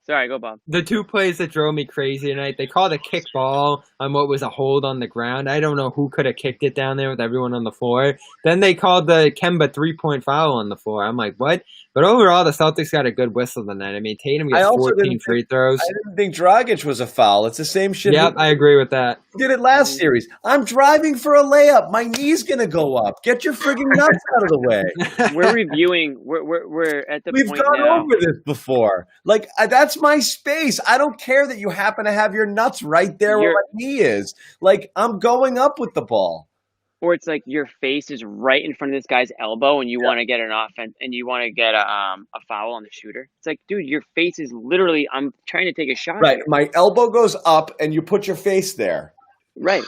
Sorry, go Bob. The 2 plays that drove me crazy tonight, they called a kick ball on what was a hold on the ground. I don't know who could have kicked it down there with everyone on the floor. Then they called the Kemba 3-point foul on the floor. I'm like, what? But overall, the Celtics got a good whistle tonight. I mean, Tatum gets 14 free throws. I didn't think Dragic was a foul. It's the same shit. Yep, I agree with that. Did it last series. I'm driving for a layup. My knee's going to go up. Get your friggin' nuts out of the way. We're reviewing. We're at the We've point gone now. over this before. Like, that's my space. I don't care that you happen to have your nuts right there where my knee is. Like, I'm going up with the ball. Or it's like your face is right in front of this guy's elbow and you want to get an offense and you want to get a foul on the shooter. It's like, dude, your face is literally, I'm trying to take a shot. Right. Here. My elbow goes up and you put your face there. Right.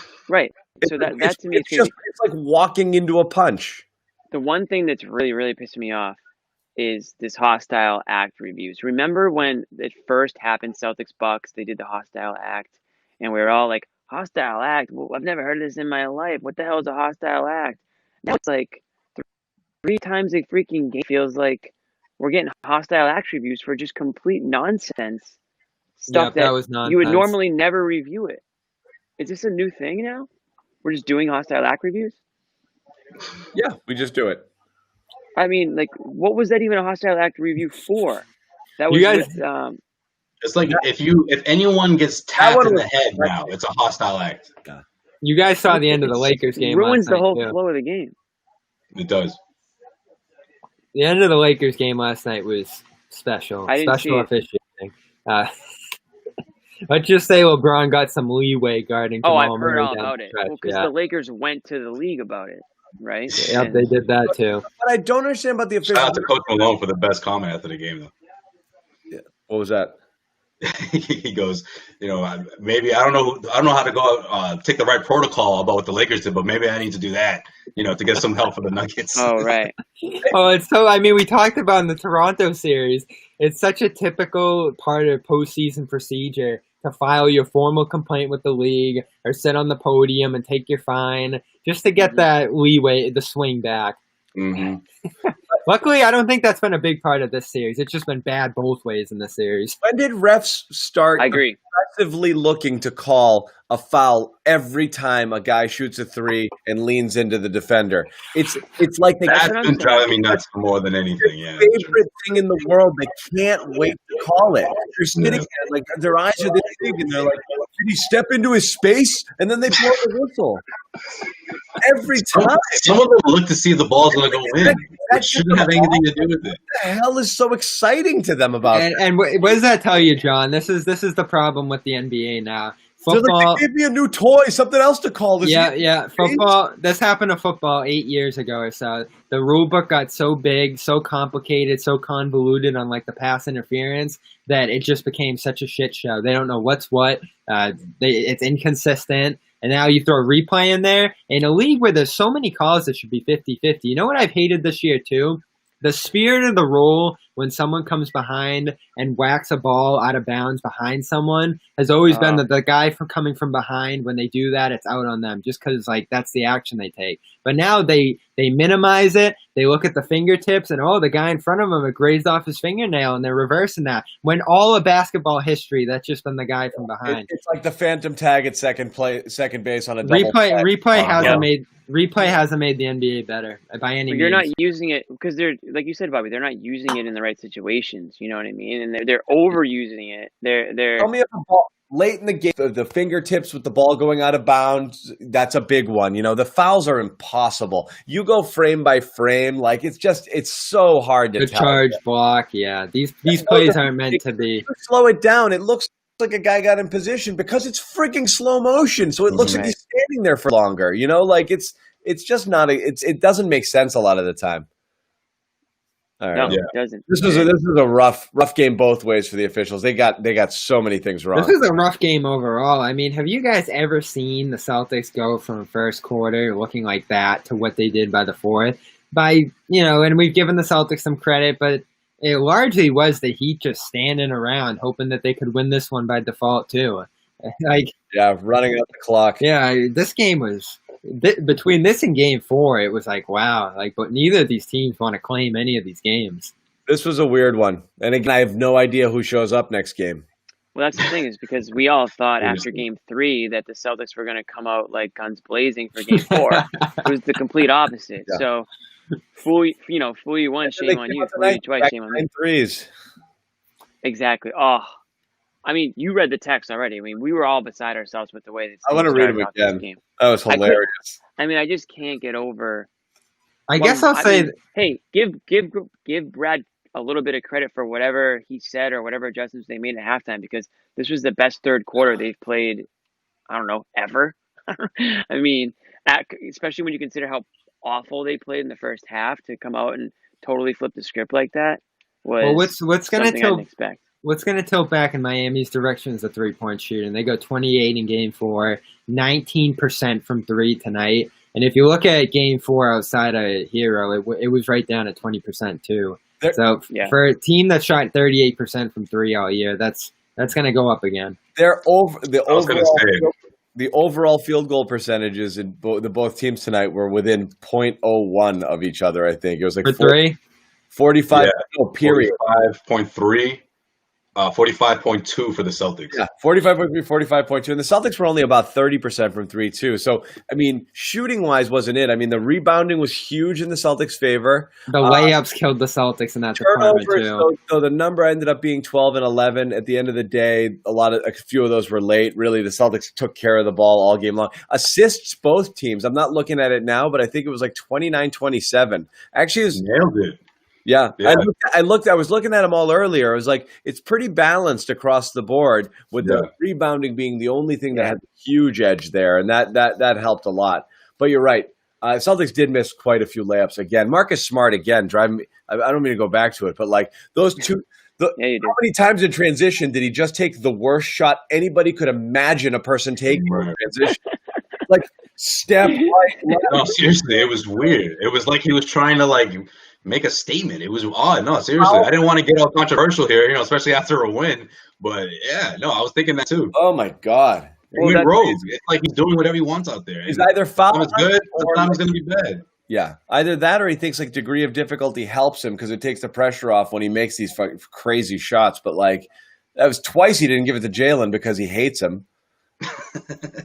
So that to me it's like walking into a punch. The one thing that's really, really pissing me off is this hostile act reviews. Remember when it first happened, Celtics Bucks, they did the hostile act and we were all like, hostile act? Well, I've never heard of this in my life. What the hell is a hostile act? Now it's like 3 times a freaking game. Feels like we're getting hostile act reviews for just complete nonsense stuff that was nonsense. You would normally never review it. Is this a new thing now? We're just doing hostile act reviews? Yeah, we just do it. I mean, like, what was that even a hostile act review for? That was it's like if anyone gets tapped in the head now, it's a hostile act. You guys saw the end of the Lakers game. Ruins the whole flow of the game. It does. The end of the Lakers game last night was special. Special officiating. Let's just say LeBron got some leeway guarding. I've heard all about it. Well, because the Lakers went to the league about it, right? Yep, they did that too. What I don't understand about the official. Shout out to Coach Malone for the best comment after the game, though. Yeah. What was that? He goes, maybe I don't know how to go take the right protocol about what the Lakers did, but maybe I need to do that, to get some help for the Nuggets. Oh, right. It's so. I mean, we talked about in the Toronto series. It's such a typical part of postseason procedure to file your formal complaint with the league or sit on the podium and take your fine just to get that leeway, the swing back. Mm-hmm. Luckily, I don't think that's been a big part of this series. It's just been bad both ways in the series. When did refs start? I agree. actively looking to call a foul every time a guy shoots a three and leans into the defender. It's like that's been driving me nuts more than anything. Yeah, favorite thing in the world. They can't wait to call it. They're sitting there, like their eyes are this big, and they're like, "Did he step into his space?" And then they blow the whistle every time. Some of them look to see if the ball's going to go in. It shouldn't have anything to do with it. What the hell is so exciting to them about it? And what does that tell you, John? This is the problem with the NBA now. Football. Like, they gave me a new toy, something else to call this. Yeah. Football. This happened to football 8 years ago or so. The rule book got so big, so complicated, so convoluted on like the pass interference that it just became such a shit show. They don't know what's what. It's inconsistent. And now you throw a replay in there in a league where there's so many calls that should be 50-50. You know what I've hated this year too? The spirit of the rule when someone comes behind and whacks a ball out of bounds behind someone has always been that the guy coming from behind, when they do that, it's out on them just because like that's the action they take. But now they minimize it. They look at the fingertips and, the guy in front of him grazed off his fingernail, and they're reversing that. When all of basketball history, that's just been the guy from behind. It's like the phantom tag at second base on a double replay hasn't made the NBA better by any means. You're not using it because they're, like you said, Bobby, they're not using it in the right situations. You know what I mean? And they're overusing it. They're Tell me if the ball late in the game, the fingertips with the ball going out of bounds, that's a big one. You know, the fouls are impossible. You go frame by frame, like it's so hard to tell. Charge block, yeah. These plays aren't meant to be. Slow it down. It looks like a guy got in position because it's freaking slow motion. So it looks like he's standing there for longer. You know, like it's just not it doesn't make sense a lot of the time. All right. No, it doesn't. This is a rough game both ways for the officials. They got so many things wrong. This is a rough game overall. I mean, have you guys ever seen the Celtics go from first quarter looking like that to what they did by the fourth? And we've given the Celtics some credit, but it largely was the Heat just standing around hoping that they could win this one by default too. Running out the clock. Yeah, this game was between this and Game 4. It was like, wow, but neither of these teams want to claim any of these games. This was a weird one, and again, I have no idea who shows up next game. Well, that's the thing, is because we all thought after Game 3 that the Celtics were going to come out like guns blazing for Game 4. It was the complete opposite. Yeah. So, fool you once, shame on you. Fool you twice, shame on me. Threes. Exactly. Oh, I mean, you read the text already. I mean, we were all beside ourselves with the way that I want to read them again. Game. That was hilarious. I just can't get over. Hey, give Brad a little bit of credit for whatever he said or whatever adjustments they made at halftime, because this was the best third quarter they've played, I don't know, ever. I mean, especially when you consider how awful they played in the first half, to come out and totally flip the script like that was what's going to expect. What's going to tilt back in Miami's direction is the three-point shooting. They go 28 in Game 4, 19% from three tonight. And if you look at Game 4 outside of Hero, it was right down at 20% too. For a team that shot 38% from three all year, that's going to go up again. The overall field goal percentages in both teams tonight were within 0.01 of each other, I think. It was like for three? 45 period. 45.3. 45.2 for the Celtics. Yeah, 45.3, 45.2. And the Celtics were only about 30% from three, too. So, I mean, shooting-wise wasn't it. I mean, the rebounding was huge in the Celtics' favor. The layups killed the Celtics in that department, too. So the number ended up being 12 and 11. At the end of the day, a few of those were late. Really, the Celtics took care of the ball all game long. Assists, both teams. I'm not looking at it now, but I think it was like 29-27. Actually, it was nailed it. Yeah. I was looking at them all earlier. I was like, it's pretty balanced across the board, with the rebounding being the only thing that had a huge edge there, and that helped a lot. But you're right. Celtics did miss quite a few layups again. Marcus Smart again driving me. I don't mean to go back to it, but like those two. How many times in transition did he just take the worst shot anybody could imagine a person taking in transition? Like step right. No, seriously, it was weird. It was like he was trying to make a statement. It was odd. No, seriously. I didn't want to get all controversial here, especially after a win. But I was thinking that too. Oh my God. He rogue. It's like he's doing whatever he wants out there. He's either foul. Sometimes good, sometimes it's going to be bad. Yeah. Either that, or he thinks degree of difficulty helps him because it takes the pressure off when he makes these crazy shots. But That was twice he didn't give it to Jalen because he hates him.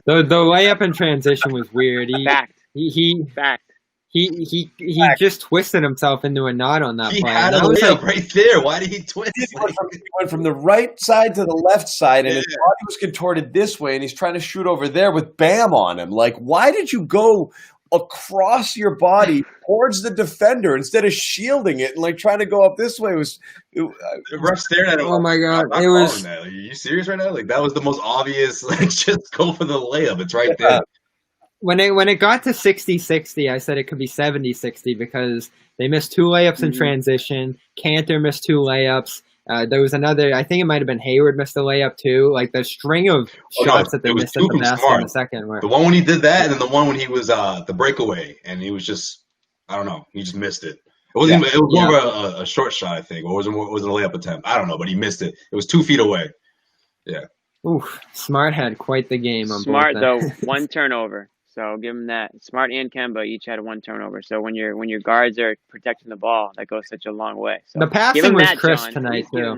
The layup in transition was weird. Fact. He just twisted himself into a knot on that He play. had a layup right there. Why did he twist? He went from the right side to the left side, and his body was contorted this way, and he's trying to shoot over there with Bam on him. Like, why did you go across your body towards the defender instead of shielding it and like trying to go up this way? The ref stared at him. Oh my God. It was. Are you serious right now? Like, that was the most obvious. Like, just go for the layup. It's right there. When it got to 60-60, I said it could be 70-60 because they missed 2 layups in transition. Kanter missed 2 layups. There was another, I think it might have been Hayward missed a layup too. Like the string of shots that they missed at the basket in the second. The one when he did that, and then the one when he was the breakaway, and he was just, I don't know, he just missed it. It wasn't. It was more of a short shot, I think, or was it a layup attempt? I don't know, but he missed it. It was 2 feet away. Yeah. Oof, Smart had quite the game on Smart both though, 1 turnover. So give him that. Smart and Kemba each had 1 turnover. So when your guards are protecting the ball, that goes such a long way. So the passing was crisp tonight too.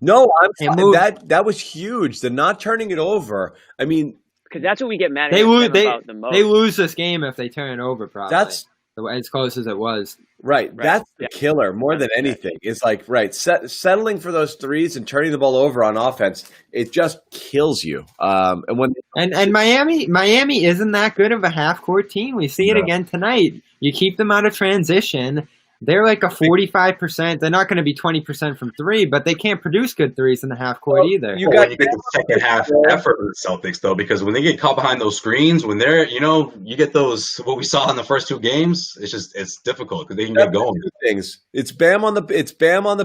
No, that was huge. The not turning it over. I mean, because that's what we get mad at about the most. They lose this game if they turn it over. Probably that's as close as it was. Right. That's the killer more than anything. It's like settling for those threes and turning the ball over on offense. It just kills you. And Miami isn't that good of a half court team. We see it again tonight. You keep them out of transition. They're like a 45%. They're not going to be 20% from 3, but they can't produce good threes in the half court either. You got to get the second half effort of the Celtics, though, because when they get caught behind those screens, when they're, you get those, what we saw in the first 2 games, it's difficult because they can get going. Things. It's Bam on the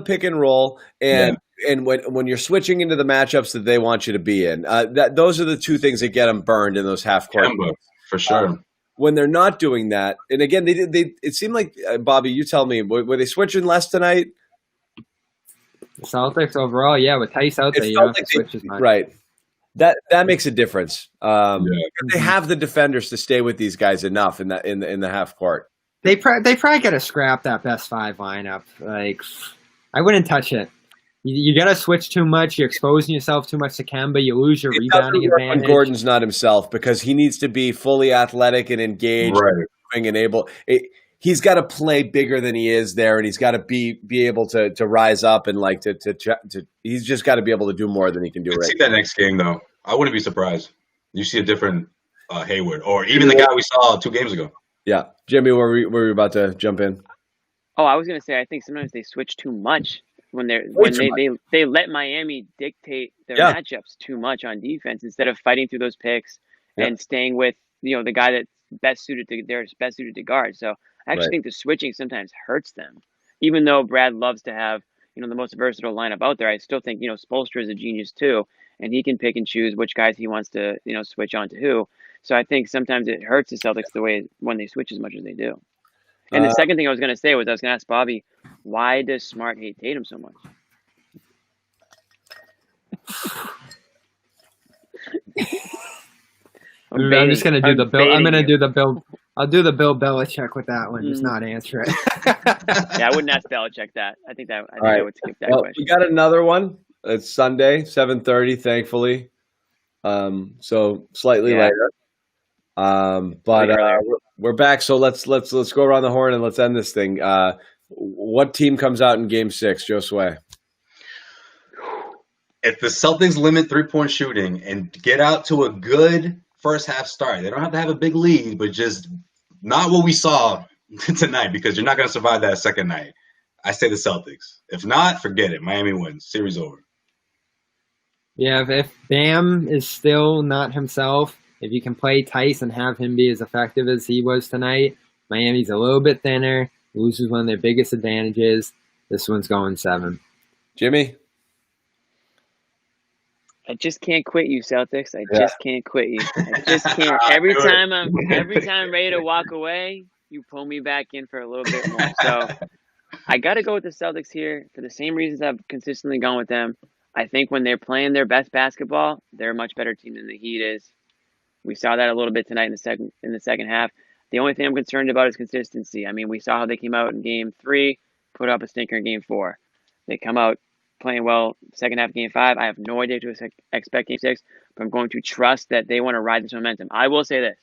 pick and roll, and when you're switching into the matchups that they want you to be in, those are the 2 things that get them burned in those half court games. For sure. When they're not doing that, and again, they it seemed like Bobby, you tell me, were they switching less tonight? Celtics overall, with Tice out there, you don't have to switch as much. Right. That makes a difference. They have the defenders to stay with these guys enough in the half court. They probably got to scrap that best 5 lineup. Like, I wouldn't touch it. You got to switch too much. You're exposing yourself too much to Kemba. You lose your rebounding advantage. When Gordon's not himself because he needs to be fully athletic and engaged and able. He's got to play bigger than he is there, and he's got to be able to rise up and like to he's just got to be able to do more than he can do. See that next game though. I wouldn't be surprised. You see a different Hayward, or even the guy we saw 2 games ago. Yeah, Jimmy, were we about to jump in? Oh, I was going to say I think sometimes they switch too much. When they let Miami dictate their matchups too much on defense instead of fighting through those picks and staying with the guy that's best suited to guard. So I actually think the switching sometimes hurts them. Even though Brad loves to have the most versatile lineup out there, I still think Spoelstra is a genius too, and he can pick and choose which guys he wants to switch on to who. So I think sometimes it hurts the Celtics the way when they switch as much as they do. And the second thing I was going to say was I was going to ask Bobby, why does Smart hate Tatum so much? I'm just going to do the Bill. I'm going to do the Bill. I'll do the Bill Belichick with that one. Just not answer it. I wouldn't ask Belichick that. I think I would skip that question. We got another one. It's Sunday, 7:30, thankfully. So slightly later. But we're back. So let's go around the horn and let's end this thing. What team comes out in Game 6, Josue? If the Celtics limit 3-point shooting and get out to a good first half start, they don't have to have a big lead, but just not what we saw tonight because you're not going to survive that second night. I say the Celtics. If not, forget it. Miami wins. Series over. Yeah, if Bam is still not himself, if you can play Tice and have him be as effective as he was tonight, Miami's a little bit thinner, loses one of their biggest advantages. This one's going 7. Jimmy? I just can't quit you, Celtics. I just can't quit you. I just can't. Every time I'm ready to walk away, you pull me back in for a little bit more. So I got to go with the Celtics here for the same reasons I've consistently gone with them. I think when they're playing their best basketball, they're a much better team than the Heat is. We saw that a little bit tonight in the second half. The only thing I'm concerned about is consistency. I mean, we saw how they came out in Game 3, put up a stinker in Game 4. They come out playing well second half of Game 5. I have no idea to expect Game 6, but I'm going to trust that they want to ride this momentum. I will say this.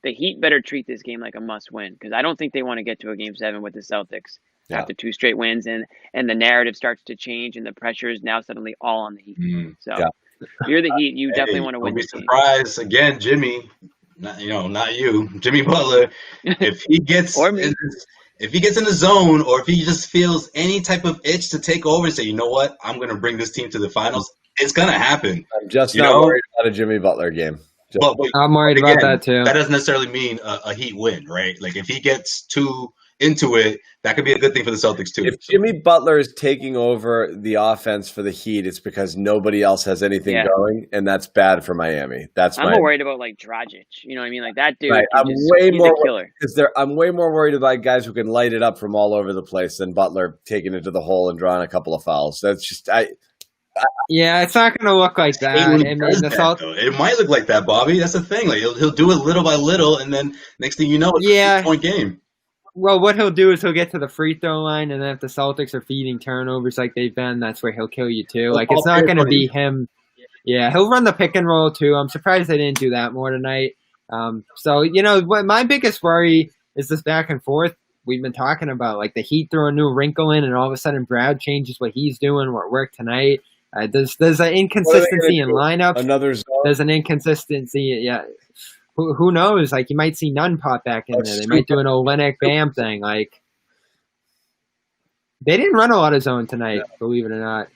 The Heat better treat this game like a must-win because I don't think they want to get to a Game 7 with the Celtics after 2 straight wins, and the narrative starts to change, and the pressure is now suddenly all on the Heat. So if you're the Heat, you definitely want to win this game. Surprise again, Jimmy. Not you, Jimmy Butler. If he gets if he gets in the zone, or if he just feels any type of itch to take over and say, you know what, I'm going to bring this team to the finals, it's going to happen. I'm just not worried about a Jimmy Butler game. I'm worried about that too. That doesn't necessarily mean a Heat win, right? Like if he gets too into it, that could be a good thing for the Celtics too. If Jimmy Butler is taking over the offense for the Heat, it's because nobody else has anything going, and that's bad for Miami. I'm more worried about like Dragic. You know what I mean? Like that dude. Right. He's a killer. I'm way more worried about guys who can light it up from all over the place than Butler taking it to the hole and drawing a couple of fouls. That's just Yeah, it's not going to look like that. It might look like that, Bobby. That's the thing. Like he'll do it little by little, and then next thing you know, it's a 6-point game. Well, what he'll do is he'll get to the free throw line, and then if the Celtics are feeding turnovers like they've been, that's where he'll kill you too. Like it's not going to be him. Yeah, he'll run the pick and roll too. I'm surprised they didn't do that more tonight. So my biggest worry is this back and forth we've been talking about. Like the Heat throw a new wrinkle in, and all of a sudden Brad changes what he's doing, what worked tonight. There's an inconsistency in lineups. There's an inconsistency. Yeah. Who knows? Like, you might see none pop back in there. They might do an Olenek Bam thing. Like, they didn't run a lot of zone tonight, believe it or not.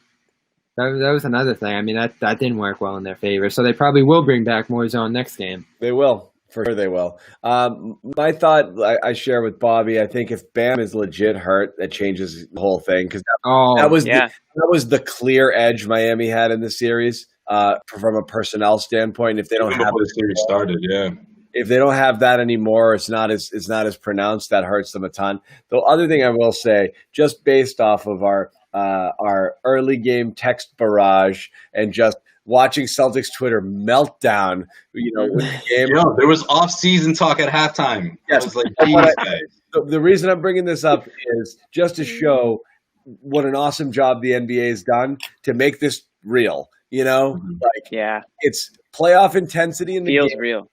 That was another thing. I mean, that didn't work well in their favor. So they probably will bring back more zone next game. They will. For sure they will. My thought I share with Bobby, I think if Bam is legit hurt, that changes the whole thing. Because that was the clear edge Miami had in the series. From a personnel standpoint, if they don't have the series started, if they don't have that anymore, it's not as pronounced. That hurts them a ton. The other thing I will say, just based off of our early game text barrage and just watching Celtics Twitter meltdown, when the game. There was off-season talk at halftime. Yes, I was like, geez, guys. The reason I'm bringing this up is just to show what an awesome job the NBA has done to make this real. It's playoff intensity in the feels game. Real.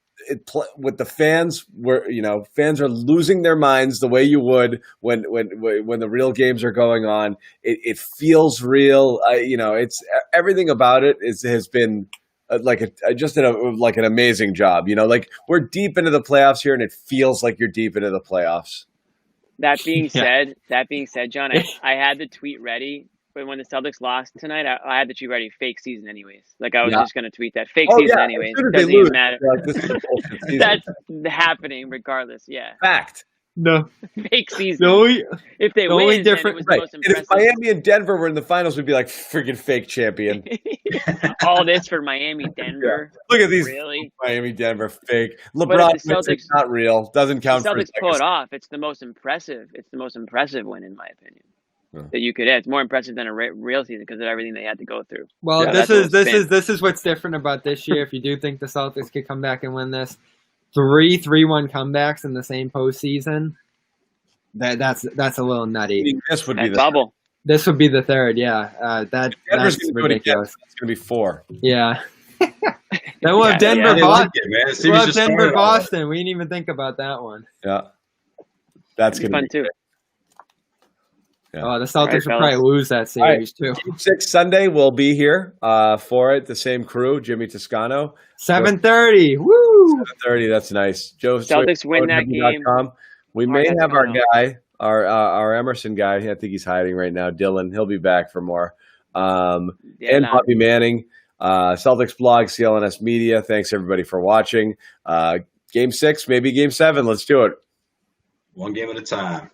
With the fans, where fans are losing their minds the way you would when the real games are going on. It feels real. It's everything about it has been an amazing job. Like we're deep into the playoffs here, and it feels like you're deep into the playoffs. That being said, John, I had the tweet ready. But when the Celtics lost tonight, I had the tweet ready. Fake season, anyways. Like I was just going to tweet that fake season, anyways. Doesn't even matter. That's happening regardless. Yeah. Fact. No. Fake season. If they win, then it was the most impressive. If Miami and Denver were in the finals, we'd be like freaking fake champion. All this for Miami, Denver. Look at these really? Miami, Denver fake. LeBron, Celtics not real. Doesn't count. The Celtics pull it off. It's the most impressive. It's the most impressive win, in my opinion. That you could have. It's more impressive than a real season because of everything they had to go through. Well, this is what's different about this year. If you do think the Celtics could come back and win this, 3-1 comebacks in the same postseason. That's a little nutty. This would be the bubble. This would be the third. Yeah, that's ridiculous. It's going to be 4. Yeah. Then we'll have Denver, Boston. We didn't even think about that one. Yeah, that's going to be fun too. Yeah. The Celtics will probably lose that series too. Game 6 Sunday, we'll be here for it. The same crew, Jimmy Toscano. 7:30. Woo! 7:30. That's nice. Joe. Celtics win that game. We may have our guy, our Emerson guy. I think he's hiding right now. Dylan. He'll be back for more. And Bobby Manning. Celtics blog, CLNS Media. Thanks everybody for watching. Game 6, maybe Game 7. Let's do it. One game at a time.